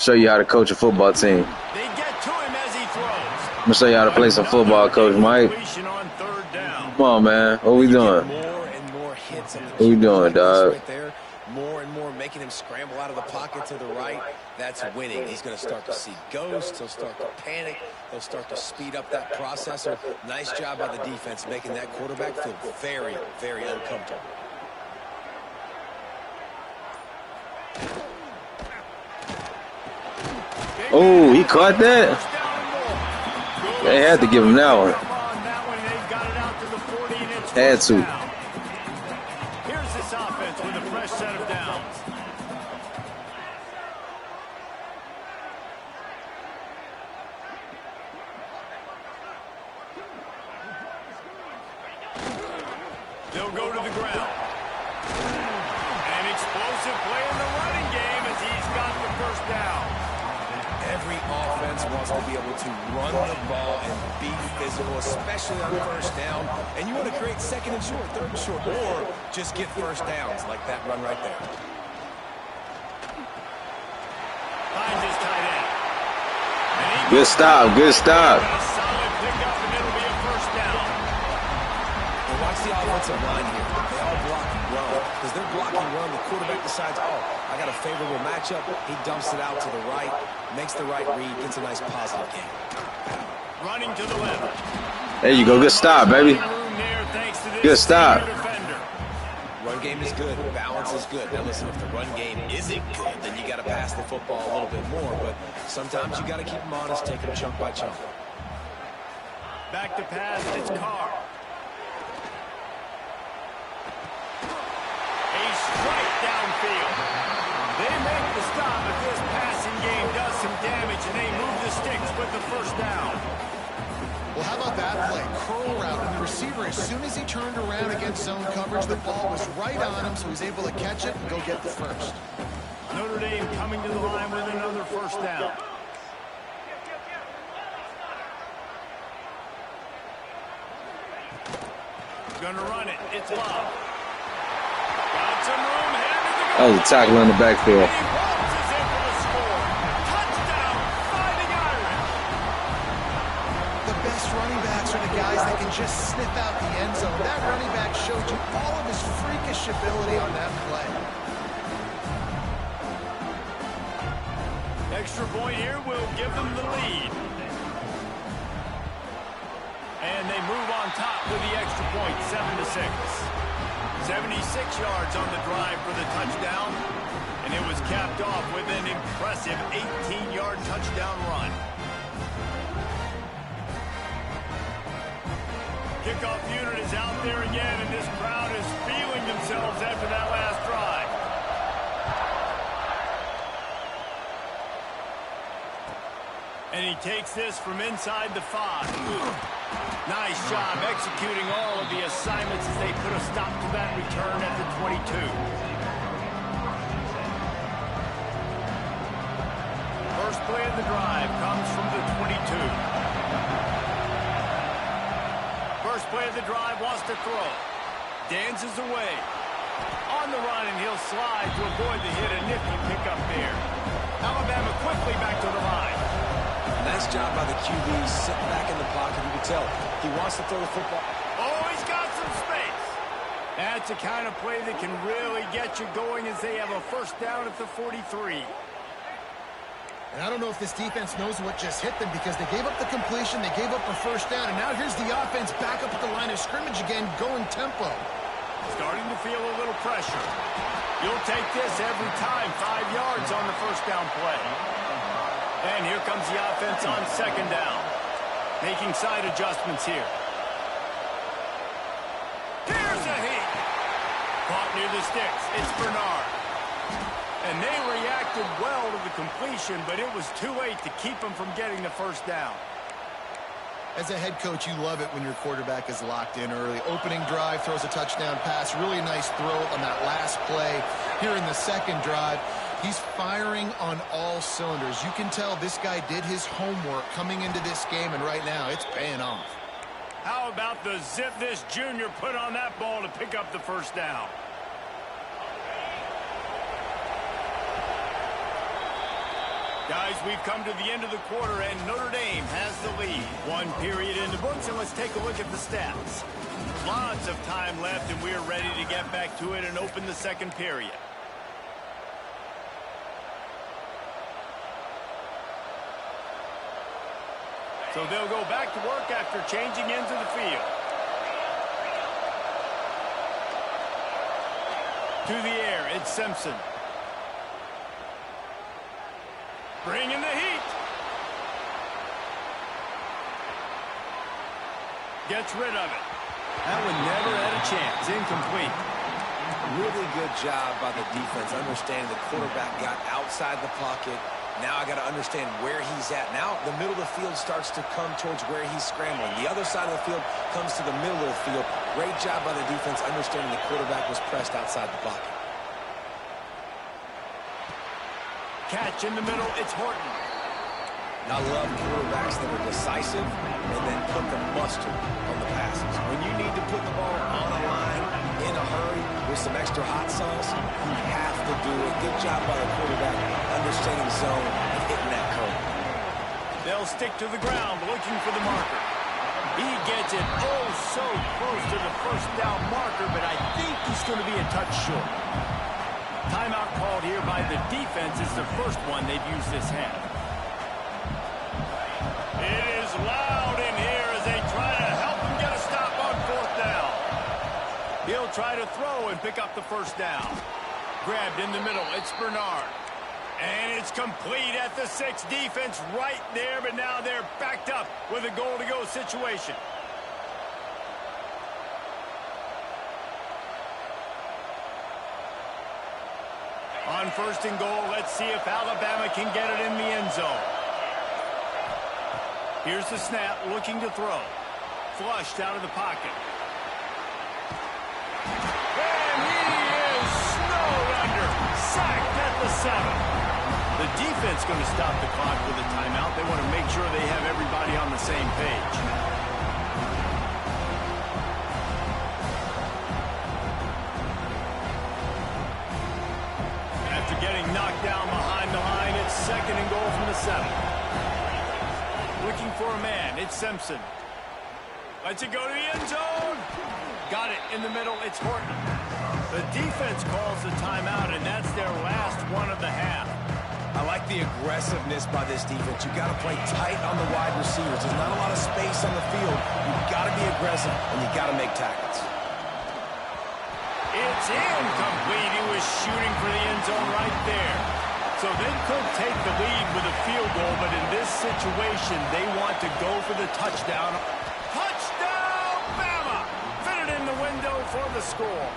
Show you how to coach a football team. They get to him as he throws. I'm going to show you how to play some football, Coach Mike. Come on, man. What we doing? What we doing, dog? More and more making him scramble out of the pocket to the right. That's winning. He's going to start to see ghosts. He'll start to panic. He'll start to speed up that processor. Nice job by the defense making that quarterback feel very, very uncomfortable. Oh, he caught that? They had to give him that one. Had first to. down. Here's this offense with a fresh set of downs. They'll go to the ground. An explosive play in the running game as he's got the first down. Every offense wants to be able to run the ball and be physical, especially on first down. And you want to create second and short, third and short, or just get first downs like that run right there. Finds his tight end. And he Good stop. Good stop. a solid pickup, and it'll be a first down. And watch the offensive line here. They all block run. Because they're blocking run, the quarterback decides, oh, I got a favorable matchup. He dumps it out to the right, makes the right read, gets a nice positive gain. Running to the left. There you go. Good stop, baby. Room there thanks to this Good stop. senior defender. Run game is good. Balance is good. Now listen, if the run game isn't good, then you got to pass the football a little bit more. But sometimes you got to keep them honest, take them chunk by chunk. Back to pass, it's Carr. A strike downfield. They make the stop, but this passing game does some damage, and they move the sticks with the first down. Well, how about that play? Curl route, and the receiver, as soon as he turned around against zone coverage, the ball was right on him, so he was able to catch it and go get the first. Notre Dame coming to the line with another first down. Gonna run it. It's Love. Got some room. That was a tackle in the backfield. He waltzes in for the score. Touchdown, Fighting Irish. The best running backs are the guys that can just sniff out the end zone. That running back showed you all of his freakish ability on that play. Extra point here will give them the lead. And they move on top with the extra point, 7-6. 76 yards on the drive for the touchdown. And it was capped off with an impressive 18-yard touchdown run. Kickoff unit is out there again, and this crowd is feeling themselves after that last drive. And he takes this from inside the 5. Nice job executing all of the assignments as they put a stop to that return at the 22. First play of the drive comes from the 22. First play of the drive wants to throw. Dances away. On the run, and he'll slide to avoid the hit. A nifty pickup there. Alabama quickly back to the line. Nice job by the QB, sitting back in the pocket. You can tell he wants to throw the football. Oh, he's got some space. That's the kind of play that can really get you going as they have a first down at the 43. And I don't know if this defense knows what just hit them because they gave up the completion, they gave up a first down, and now here's the offense back up at the line of scrimmage again, going tempo. Starting to feel a little pressure. You'll take this every time, 5 yards on the first down play. And here comes the offense on second down. Making side adjustments here. Here's a heat. Caught near the sticks. It's Bernard. And they reacted well to the completion, but it was too late to keep them from getting the first down. As a head coach, you love it when your quarterback is locked in early. Opening drive, throws a touchdown pass. Really nice throw on that last play. Here in the second drive, he's firing on all cylinders. You can tell this guy did his homework coming into this game, and right now it's paying off. How about the zip this junior put on that ball to pick up the first down? Guys, we've come to the end of the quarter, and Notre Dame has the lead. One period in the books, and let's take a look at the stats. Lots of time left, and we're ready to get back to it and open the second period. So they'll go back to work after changing into the field. To the air, it's Simpson. Bringing the heat. Gets rid of it. That one never had a chance. Incomplete. Really good job by the defense, understanding the quarterback got outside the pocket. Now I got to understand where he's at. Now the middle of the field starts to come towards where he's scrambling. The other side of the field comes to the middle of the field. Great job by the defense, understanding the quarterback was pressed outside the pocket. Catch in the middle. It's Horton. I love quarterbacks that are decisive and then put the mustard on the passes. When you need to put the ball on a line in a hurry with some extra hot sauce, you have to do it. Good job by the quarterback understanding zone and hitting that curve. They'll stick to the ground looking for the marker. He gets it oh so close to the first down marker, but I think he's going to be a touch short. Timeout called here by the defense. It's the first one they've used this half. It is loud in here as they try to help him get a stop on fourth down. He'll try to throw and pick up the first down. Grabbed in the middle. It's Bernard. And it's complete at the 6. Defense right there, but now they're backed up with a goal-to-go situation. On first and goal, let's see if Alabama can get it in the end zone. Here's the snap, looking to throw. Flushed out of the pocket. And he is snowed under. Sacked at the 7. The defense going to stop the clock with a timeout. They want to make sure they have everybody on the same page. After getting knocked down behind the line, it's second and goal from the 7. Looking for a man. It's Simpson. Lets it go to the end zone. Got it in the middle. It's Horton. The defense calls the timeout, and that's their last one of the half. I like the aggressiveness by this defense. You got to play tight on the wide receivers. There's not a lot of space on the field. You've got to be aggressive, and you got to make tackles. It's incomplete. He was shooting for the end zone right there. So they could take the lead with a field goal, but in this situation, they want to go for the touchdown. Touchdown, Bama! Fit it in the window for the score.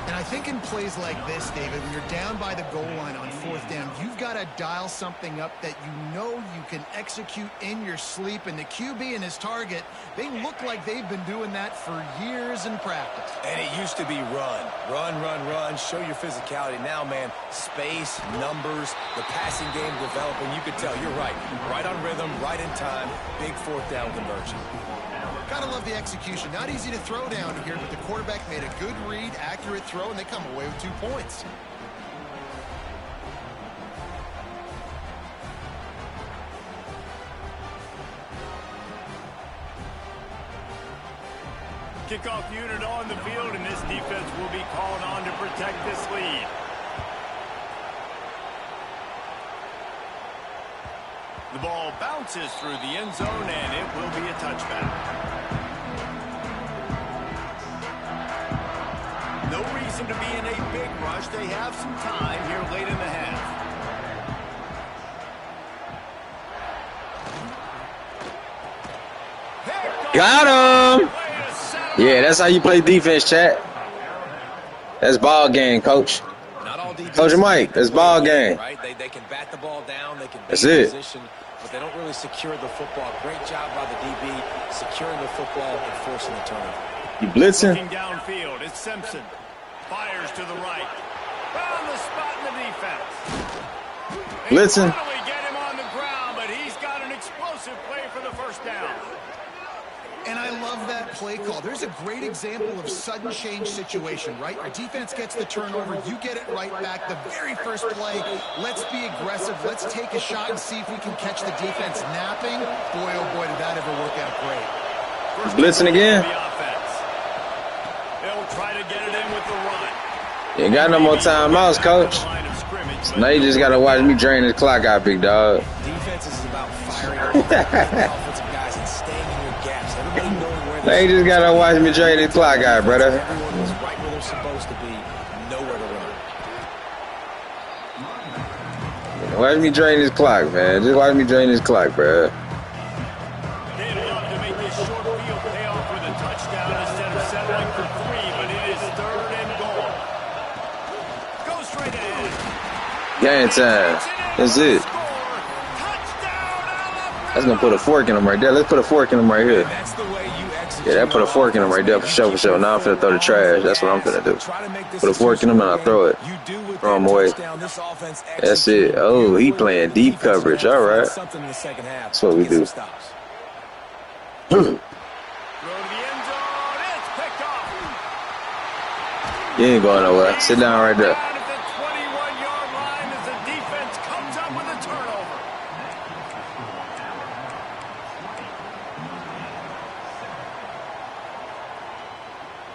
And I think in plays like this, David, when you're down by the goal line on fourth down, you've got to dial something up that you know you can execute in your sleep. And the QB and his target, they look like they've been doing that for years in practice. And it used to be run. Run, run, run. Show your physicality. Now, man, space, numbers, the passing game developing. You could tell, you're right. Right on rhythm, right in time. Big fourth down conversion. Gotta love the execution. Not easy to throw down here, but the quarterback made a good read, accurate throw, and they come away with 2 points. Kickoff unit on the field, and this defense will be called on to protect this lead. The ball bounces through the end zone, and it will be a touchback. No reason to be in a big rush. They have some time here late in the half. Got him! Yeah, that's how you play defense, chat. That's ball game, coach. Coach Mike, that's ball game. Right? They can bat the ball down. They can that's be in it. Position, but they don't really secure the football. Great job by the DB securing the football and forcing the turnover. You blitzing? Looking downfield, it's Simpson. Fires to the right. Found the spot in the defense. Blitzing. They finally get him on the ground, but he's got an explosive play for the first down. And I love that play call. There's a great example of sudden change situation, right? Your defense gets the turnover. You get it right back. The very first play, let's be aggressive. Let's take a shot and see if we can catch the defense napping. Boy, oh boy, did that ever work out great. Blitzing again. They'll try to get it in with the run. You ain't got no more timeouts, coach. So now you just got to watch me drain this clock out, big dog. Defense is about firing offensive guys and staying in your gaps. Everybody knowing where Now you just got to watch me drain this clock out, brother. everyone is right where they're supposed to be. Nowhere to run. Watch me drain this clock, man. Just watch me drain this clock, bro. They'd love to make this short field pay off with a touchdown instead of settling for 3, but it is 3rd and goal. Go straight ahead. Game time. That's it. That's going to put a fork in him right there. Let's put a fork in him right here. Yeah, that put a fork in him right there for sure, for sure. Now I'm finna throw the trash. That's what I'm finna do. Put a fork in him and I'll throw it. Throw him away. That's it. Oh, he playing deep coverage. All right. That's what we do. You ain't going nowhere. Sit down right there.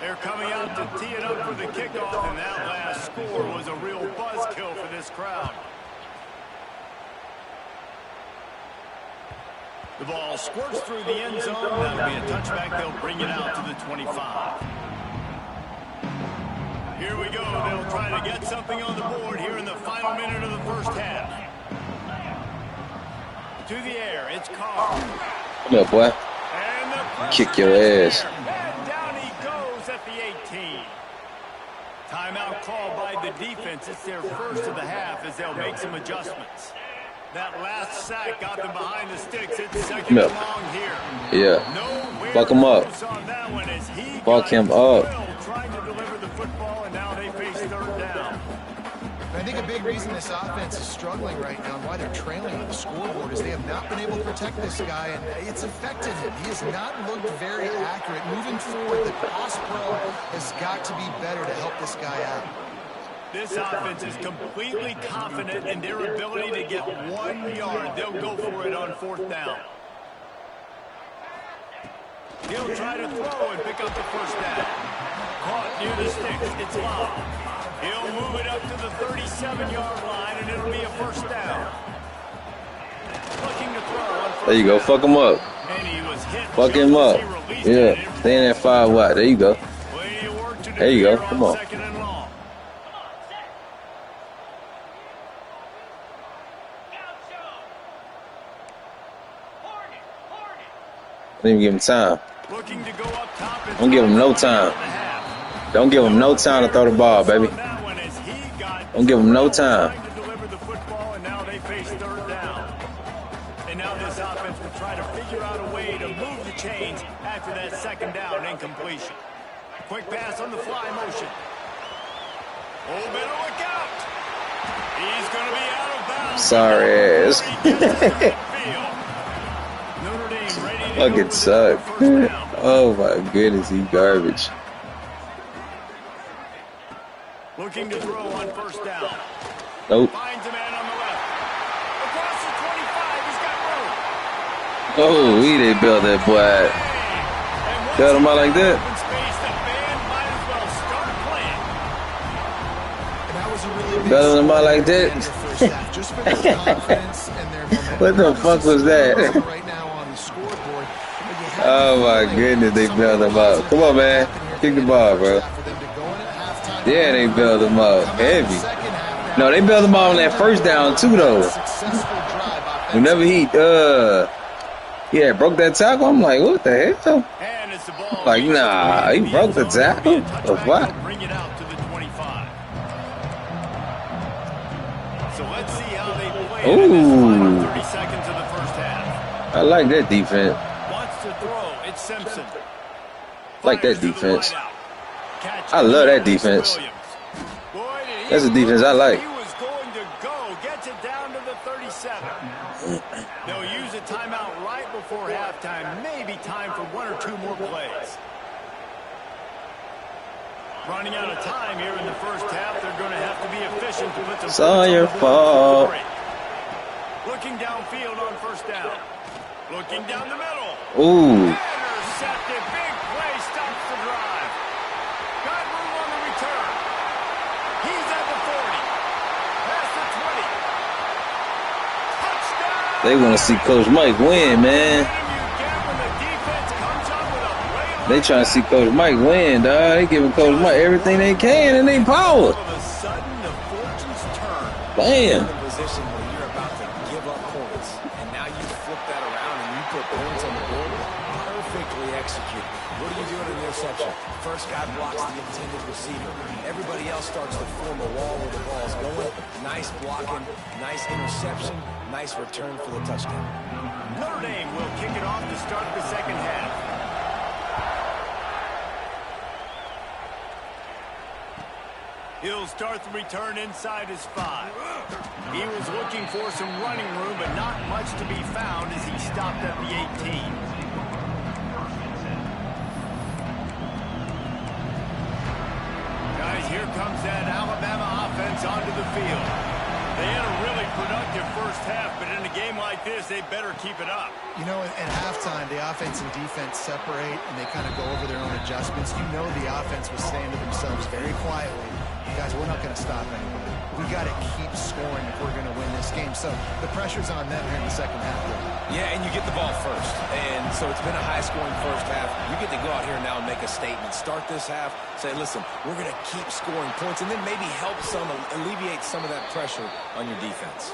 They're coming out to tee it up for the kickoff, and that last score was a real buzzkill for this crowd. The ball squirts through the end zone. That'll be a touchback. They'll bring it out to the 25. Here we go. They'll try to get something on the board here in the final minute of the first half. To the air, it's Carr. Come up, boy. Kick your ass. At the 18. Timeout called by the defense. It's their first of the half as they'll make some adjustments. That last sack got them behind the sticks. It's 2nd and long here. Yeah. Fuck him up. Fuck him up. Trying to deliver the football, and now they face 3rd down. I think a big reason this offense is struggling right now and why they're trailing on the scoreboard is they have not been able to protect this guy, and it's affected him. He has not looked very accurate. Moving forward, the pass pro has got to be better to help this guy out. This offense is completely confident in their ability to get 1 yard. They'll go for it on 4th down. He'll try to throw and pick up the first down. Caught near the sticks. It's Love. He'll move it up to the 37-yard line, and it'll be a first down. Looking to throw on first There you go. down. Fuck him up. And he was hit. Fuck him up. Yeah. Stay in that 5 wide. There you go. There you go. Come on. Second and long. Don't even give him time. Looking to go up top. Don't give him no time. Don't give him no time to throw the ball, baby. Don't give him no time. Deliver the football, and now they face 3rd down. And now this offense will try to figure out a way to move the chains after that 2nd down incompletion. Quick pass on the fly motion. Oh, better look out. He's going to be out of bounds. Sorry ass. Notre Dame ready to Fucking suck. Oh my goodness, he garbage. Looking to throw on 1st down. Nope. Finds a man on the left. Across the 25, he's got room. Oh, we didn't build that boy. Build him out like that. Build him out like that. What the fuck was that? Oh my goodness, they built him out. Come on, man. Kick the ball, bro. Yeah, they built him up heavy. No, they built him out on that 1st down too, though. Whenever he broke that tackle, I'm like, what the hell? Like, nah, he broke the tackle. The fuck? Bring it out to the 25. So let's see how they play in this final 30 seconds of the first half. I like that defense. Wants to throw. It's Simpson. Like that defense. I love that defense. That's a defense I like. He was going to go. Gets it down to the 37. They'll use a timeout right before halftime. Maybe time for 1 or 2 more plays. Running out of time here in the first half. They're going to have to be efficient to put some. It's all your fault. Looking downfield on 1st down. Looking down the middle. Ooh. Intercepted. Big play. Stops the drive. Got room on the return. He's at the 40. Past the 20. Touchdown. They want to see Coach Mike win, man. They trying to see Coach Mike win, dog. They giving Coach Mike everything they can and they power. All of a sudden, the fortunes turn. Bam. In a position where you're about to give up points, and now you flip that around and you put points on the board. Perfect poorly executed. What do you do in an interception? First guy blocks the intended receiver. Everybody else starts to form a wall where the ball's going. Nice blocking, nice interception, nice return for the touchdown. Notre Dame will kick it off to start the second half. He'll start the return inside his 5. He was looking for some running room, but not much to be found as he stopped at the 18. Guys, here comes that Alabama offense onto the field. They had a really productive first half, but in a game like this, they better keep it up. You know, at halftime, the offense and defense separate, and they kind of go over their own adjustments. You know the offense was saying to themselves very quietly, guys, we're not going to stop anybody. We got to keep scoring if we're going to win this game. So the pressure's on them here in the second half. Yeah, and you get the ball first. And so it's been a high-scoring first half. You get to go out here now and make a statement. Start this half, say, listen, we're going to keep scoring points, and then maybe help alleviate some of that pressure on your defense.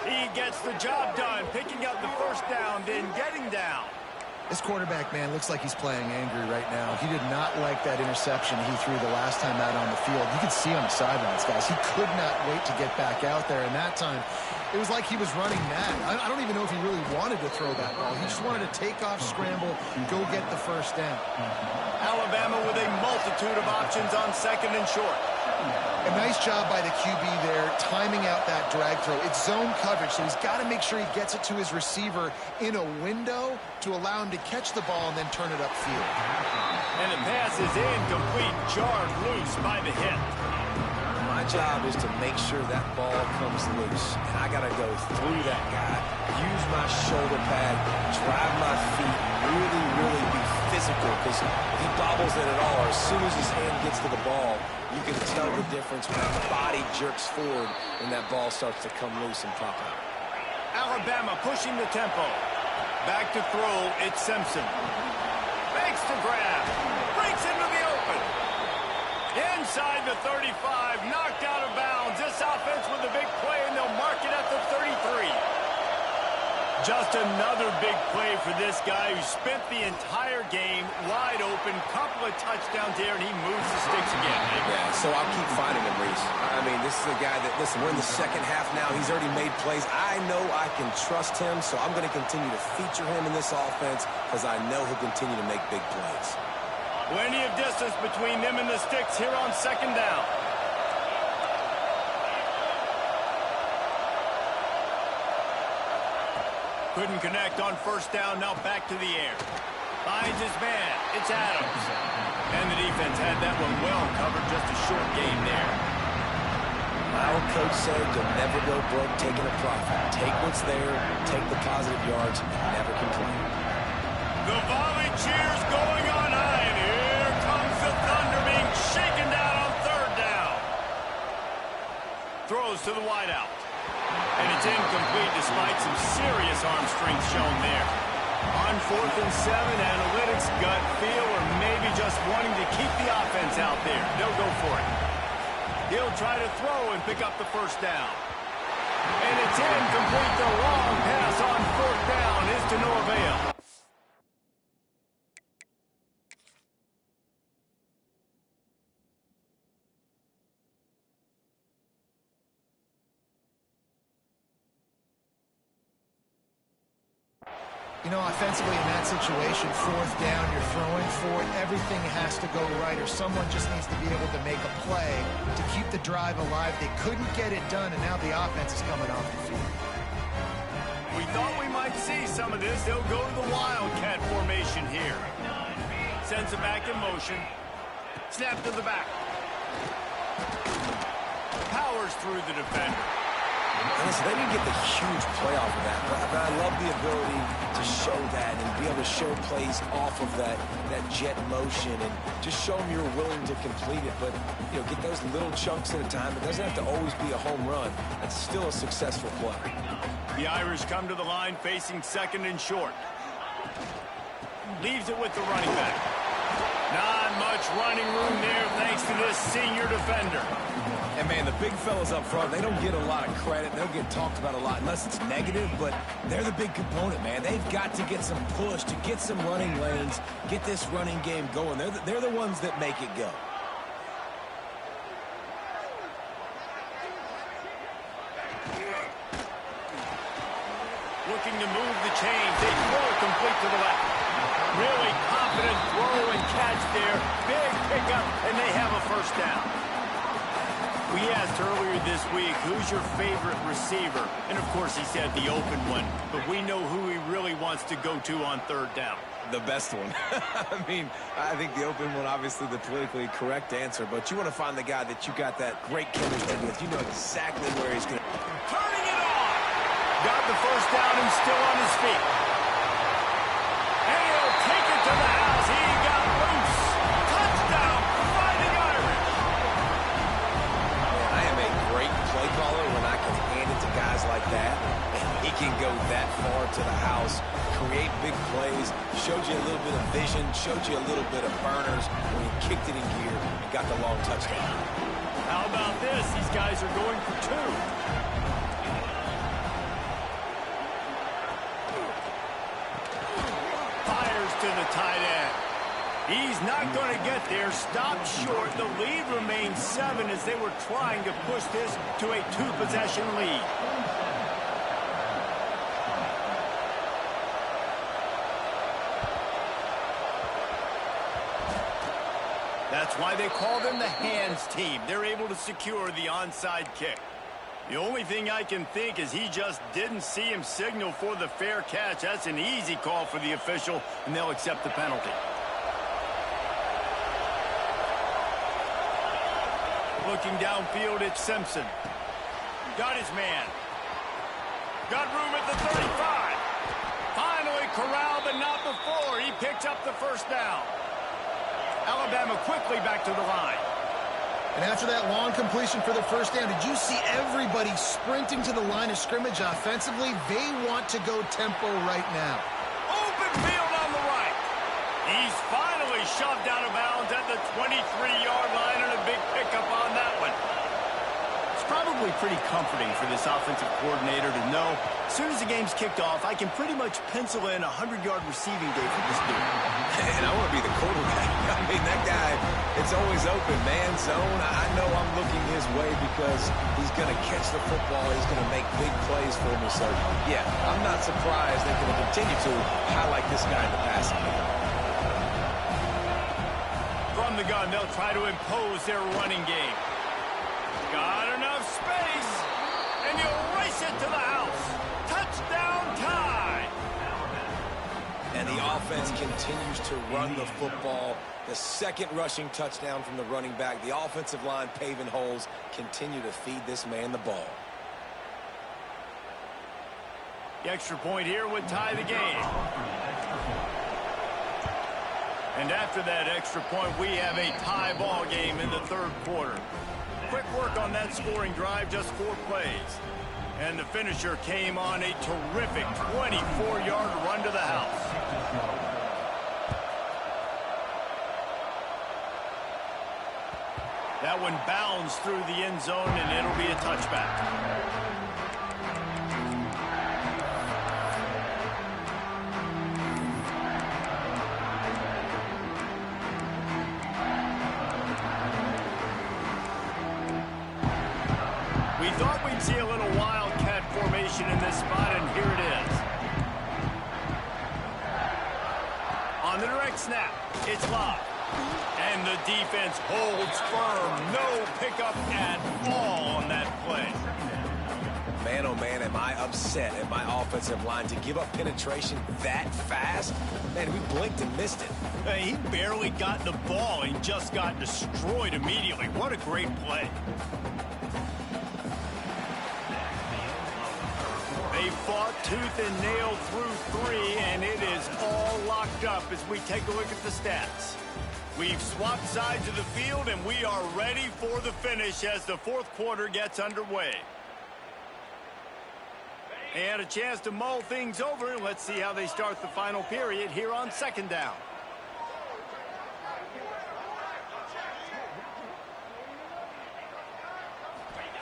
He gets the job done, picking up the first down, then getting down. This quarterback, man, looks like he's playing angry right now. He did not like that interception he threw the last time out on the field. You could see on the sidelines, guys. He could not wait to get back out there. And that time, it was like he was running mad. I don't even know if he really wanted to throw that ball. He just wanted to take off, scramble, go get the first down. Alabama with a multitude of options on second and short. A nice job by the QB there, timing out that drag throw. It's zone coverage, so he's got to make sure he gets it to his receiver in a window to allow him to catch the ball and then turn it upfield. And the pass is incomplete, jarred loose by the hit. My job is to make sure that ball comes loose. And I got to go through that guy, use my shoulder pad, drive my feet, really be physical, because if he bobbles it at all, or as soon as his hand gets to the ball, you can tell the difference when that body jerks forward and that ball starts to come loose and pop out. Alabama pushing the tempo. Back to throw, it's Simpson. Makes the grab. Breaks into the open. Inside the 35, knocked out of bounds. This offense with a big play, and they'll mark it at the 33. Just another big play for this guy who spent the entire game wide open. Couple of touchdowns there, and he moves the sticks again. Yeah, so I'll keep finding him, Reese. I mean, this is a guy that, listen, we're in the second half now. He's already made plays. I know I can trust him, so I'm going to continue to feature him in this offense because I know he'll continue to make big plays. Plenty of distance between them and the sticks here on second down. Couldn't connect on first down, now back to the air. Finds his man, it's Adams. And the defense had that one well covered, just a short gain there. My old coach said you'll never go broke taking a profit. Take what's there, take the positive yards, and never complain. The volley cheers going on high, and here comes the Thunder being shaken down on third down. Throws to the wideout. And it's incomplete despite some serious arm strength shown there. On 4th and 7, analytics, gut feel, or maybe just wanting to keep the offense out there. They'll go for it. He'll try to throw and pick up the first down. And it's incomplete. The long pass on 4th down is to no avail. You know, offensively in that situation, 4th down, you're throwing for it. Everything has to go right, or someone just needs to be able to make a play to keep the drive alive. They couldn't get it done, and now the offense is coming off the field. We thought we might see some of this. They'll go to the Wildcat formation here. Sends it back in motion. Snap to the back. Powers through the defender. Listen, they didn't get the huge play off of that, but I love the ability to show that and be able to show plays off of that jet motion and just show them you're willing to complete it. But, you know, get those little chunks at a time. It doesn't have to always be a home run. That's still a successful play. The Irish come to the line facing second and short. Leaves it with the running back. Not much running room there thanks to this senior defender. And, man, the big fellas up front, they don't get a lot of credit. They'll get talked about a lot unless it's negative, but they're the big component, man. They've got to get some push, to get some running lanes, get this running game going. They're the ones that make it go. Looking to move the chains. They throw it complete to the left. Really confident throw and catch there. Big pickup, and they have a first down. We asked earlier this week, who's your favorite receiver? And, of course, he said the open one. But we know who he really wants to go to on third down. The best one. I mean, I think the open one, obviously the politically correct answer, but you want to find the guy that you got that great chemistry with. You know exactly where he's going to... Turning it on! Got the first down and still on his feet. And he'll take it to the house. He got loose. Touchdown, Fighting Irish. Man, I am a great play caller when I can hand it to guys like that. And he can go that far to the house, create big plays, showed you a little bit of vision, showed you a little bit of burners when he kicked it in gear and got the long touchdown. How about this? These guys are going for two. To the tight end. He's not going to get there. Stopped short. The lead remains 7 as they were trying to push this to a 2-possession lead. That's why they call them the hands team. They're able to secure the onside kick. The only thing I can think is he just didn't see him signal for the fair catch. That's an easy call for the official, and they'll accept the penalty. Looking downfield, it's Simpson. Got his man. Got room at the 35. Finally corralled, but not before. He picked up the first down. Alabama quickly back to the line. And after that long completion for the first down, did you see everybody sprinting to the line of scrimmage offensively? They want to go tempo right now. Open field on the right. He's finally shoved out of bounds at the 23-yard line, and a big pickup on that one. It's probably pretty comforting for this offensive coordinator to know as soon as the game's kicked off, I can pretty much pencil in a 100-yard receiving day for this dude. And I want to be the quarterback. I mean, that guy, it's always open, man zone. I know I'm looking his way because he's going to catch the football. He's going to make big plays for me. So, yeah, I'm not surprised they're going to continue to highlight this guy in the passing game. From the gun, they'll try to impose their running game. Got enough space, and you'll race it to the house. Touchdown tie. And the offense continues to run the football. The second rushing touchdown from the running back. The offensive line paving holes, continue to feed this man the ball. The extra point here would tie the game. And after that extra point, we have a tie ball game in the third quarter. Quick work on that scoring drive, just 4 plays. And the finisher came on a terrific 24-yard run to the house. That one bounds through the end zone, and it'll be a touchback. We thought we'd see a little wildcat formation in this spot, and here it is. On the direct snap, it's Love. And the defense holds firm. No pickup at all on that play. Man, oh man, am I upset at my offensive line to give up penetration that fast? Man, we blinked and missed it. Hey, he barely got the ball. He just got destroyed immediately. What a great play. They fought tooth and nail through 3, and it is all locked up as we take a look at the stats. We've swapped sides of the field, and we are ready for the finish as the fourth quarter gets underway. And a chance to mull things over. Let's see how they start the final period here on second down.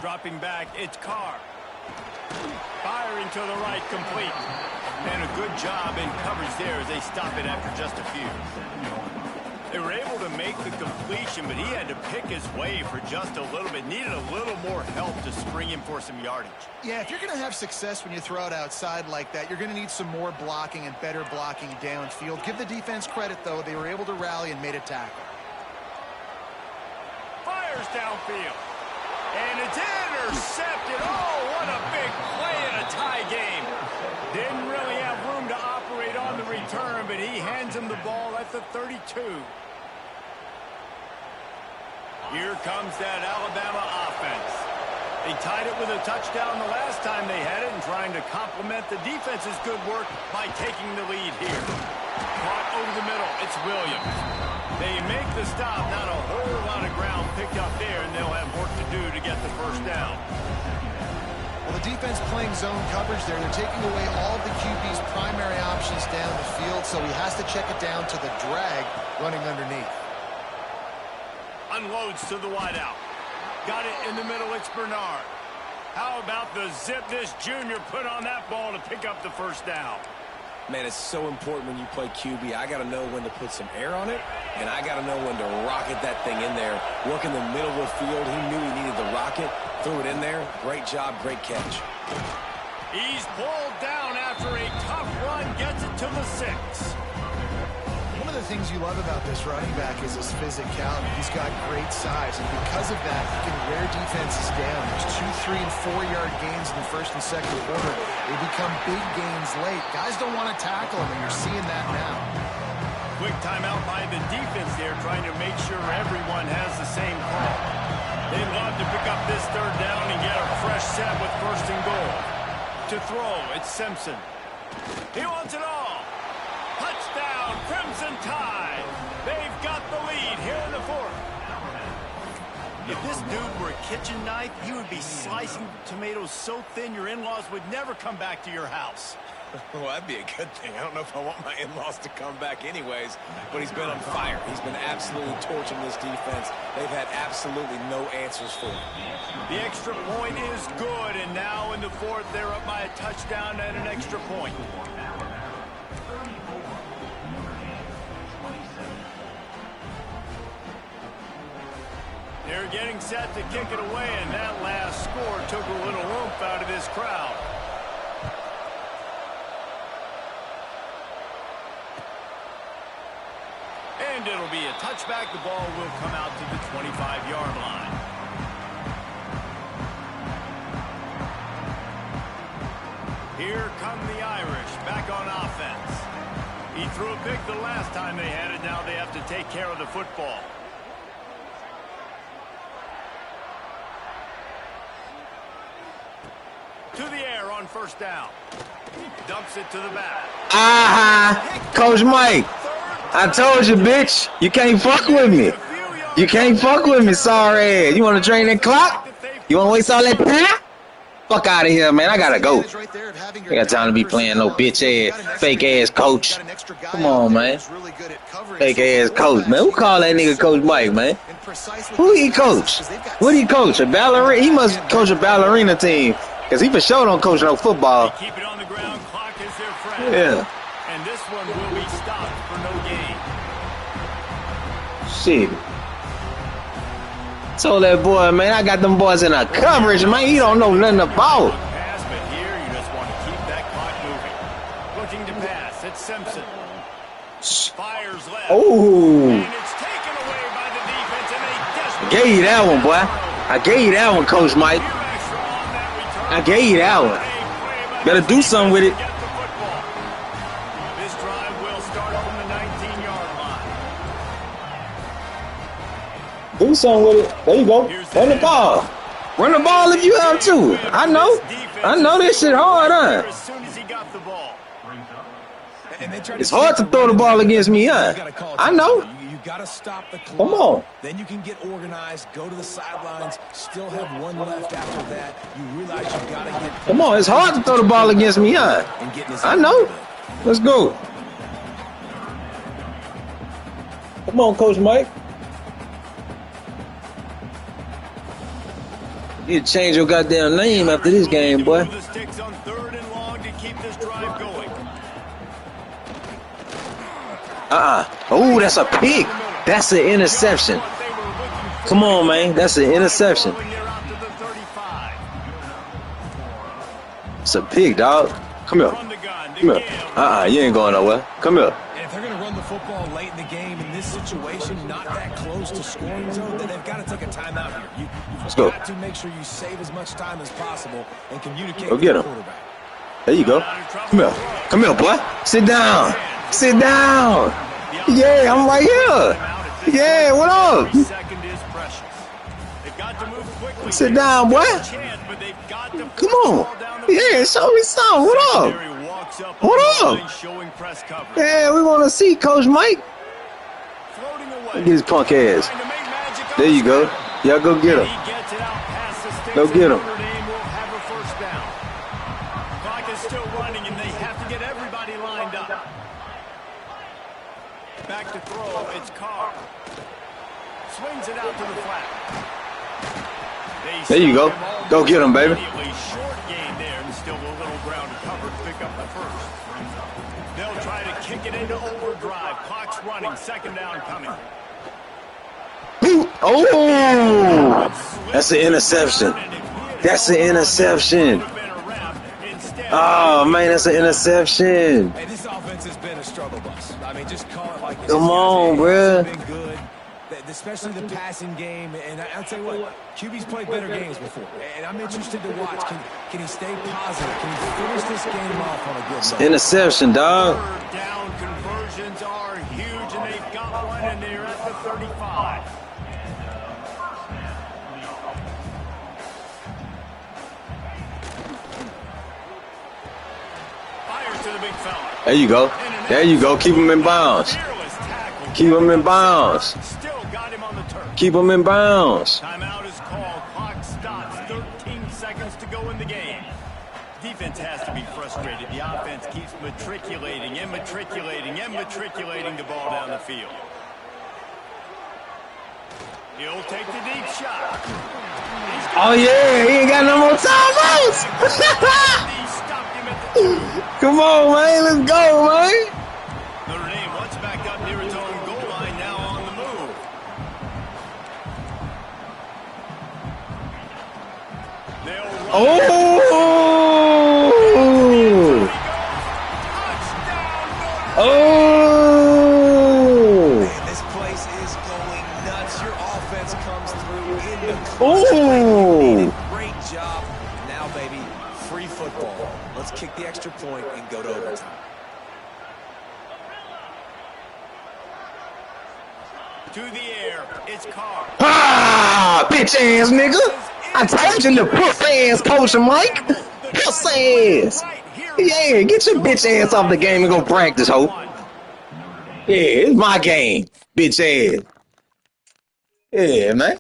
Dropping back, it's Carr. Firing to the right, complete. And a good job in coverage there as they stop it after just a few. They were able to make the completion, but he had to pick his way for just a little bit. Needed a little more help to spring him for some yardage. Yeah, if you're going to have success when you throw it outside like that, you're going to need some more blocking and better blocking downfield. Give the defense credit, though. They were able to rally and made a tackle. Fires downfield. And it's intercepted. Oh, what a big play in a tie game. Didn't really have room to operate on the return, but he hands him the ball at the 32. Here comes that Alabama offense. They tied it with a touchdown the last time they had it and trying to complement the defense's good work by taking the lead here. Caught over the middle. It's Williams. They make the stop. Not a whole lot of ground picked up there, and they'll have work to do to get the first down. Well, the defense playing zone coverage there. They're taking away all of the QB's primary options down the field, so he has to check it down to the drag running underneath. Unloads to the wideout. Got it in the middle. It's Bernard. How about the zip this junior put on that ball to pick up the first down? Man, it's so important when you play QB. I got to know when to put some air on it, and I got to know when to rocket that thing in there. Work in the middle of the field. He knew he needed the rocket. Threw it in there. Great job, great catch. He's pulled down after a tough run. Gets it to the 6. One of the things you love about this running back is his physicality. He's got great size, and because of that, he can wear defenses down. There's 2, 3, and 4-yard gains in the first and second quarter. They become big gains late. Guys don't want to tackle him, and you're seeing that now. Quick timeout by the defense there, trying to make sure everyone has the same call. They'd love to pick up this third down and get a fresh set with first and goal. To throw, it's Simpson. He wants it all. Touchdown, Crimson Tide. They've got the lead here in the fourth. If this dude were a kitchen knife, he would be slicing tomatoes so thin your in-laws would never come back to your house. Well, that'd be a good thing. I don't know if I want my in-laws to come back anyways, but he's been on fire. He's been absolutely torching this defense. They've had absolutely no answers for him. The extra point is good, and now in the fourth, they're up by a touchdown and an extra point. They're getting set to kick it away, and that last score took a little oomph out of this crowd. And it'll be a touchback. The ball will come out to the 25-yard line. Here come the Irish back on offense. He threw a pick the last time they had it. Now they have to take care of the football. To the air on first down. Dumps it to the back. Coach Mike. I told you, bitch. You can't fuck with me. You can't fuck with me, sorry. You want to drain that clock? You want to waste all that time? Fuck out of here, man. I got to go. I got time to be playing no bitch-ass, fake-ass coach. Come on, man. Fake-ass coach, man. Who call that nigga Coach Mike, man? Who he coach? What he coach? A ballerina? He must coach a ballerina team. Because he for sure don't coach no football. Keep it on the ground. Clock is their friend. Yeah. And this one will be stopped for no gain. Shit. Told that boy, man, I got them boys in a coverage, man. He don't know nothing about. Pass, but here you just want to keep that clock moving. Looking to pass. It's Simpson. Fires left. Ooh. And it's taken away by the defense, and they desperately Gave you that one, boy. I gave you that one, Coach Mike. I gave you that one. Better do something with it. This drive will start from the 19-yard line. Do something with it. There you go. Run the ball. Run the ball if you have to. I know. I know this shit hard, huh? As soon as he got the ball. It's hard to throw the ball against me, huh? I know. You got to stop the clock. Come on. Then you can get organized, go to the sidelines, still have one left after that. You realize you got to get... Come on, it's hard to throw the ball against me, huh? I know. Let's go. Come on, Coach Mike. You change your goddamn name after this game, boy. The sticks on 3rd and long to keep this drive going. Oh, that's a pick. That's an interception. Come on, man. That's an interception. It's a pick, dog. Come here. Come here. You ain't going nowhere. Come here. And if they're going to run the football late in the game in this situation, not that close to scoring zone, then they've got to take a timeout here. You've got to make sure you save as much time as possible and communicate with the quarterback. There you go. Come here. Come here, boy. Sit down. Sit down. Yeah, I'm right here. Yeah, what up? Sit down, boy. Come on. Yeah, show me something. What up? What up? Yeah, we want to see Coach Mike. Look at his punk ass. There you go. Y'all go get him. Go get him. Clock is still running, and they have to get everybody lined up. Back to throw. It's Carr. Swings it out to the flat. There you go. Go get him, baby. Short gain there, and still a little ground to cover to pick up the first. They'll try to kick it into overdrive. Clock's running. 2nd down coming. Oh, that's an interception. That's an interception. Oh, man, that's an interception. Hey, this offense has been a struggle bus. I mean, just call it like it is. Come on, bruh. Been good, especially the passing game. And I'll tell you what, QB's played better games before. And I'm interested to watch. Can he stay positive? Can he finish this game off on a good note? Interception, dog. 3rd down conversions are huge, and they've got one, and they're at the 35. Fires to the big fella. There you go. There you go. Keep him in bounds. Keep him in bounds. Still got him on the turf. Keep him in bounds. Timeout is called. Clock stops. 13 seconds to go in the game. Defense has to be frustrated. The offense keeps matriculating and matriculating and matriculating the ball down the field. He'll take the deep shot. Oh, yeah. He ain't got no more timeouts. He stopped him at the 2. Come on, man. Let's go, man. Notre Dame once back up near its own goal line, now on the move. Oh! Oh! Man, this place is going nuts. Your offense comes through in the clutch. Oh! Great job. Now, baby, free football. Let's kick the extra point and go to overtime. To the air, it's Carr. Ah! Bitch ass nigga! I told you to puss ass Coach Mike! Puss ass! Yeah, get your bitch ass off the game and go practice, ho. Yeah, it's my game, bitch ass. Yeah, man.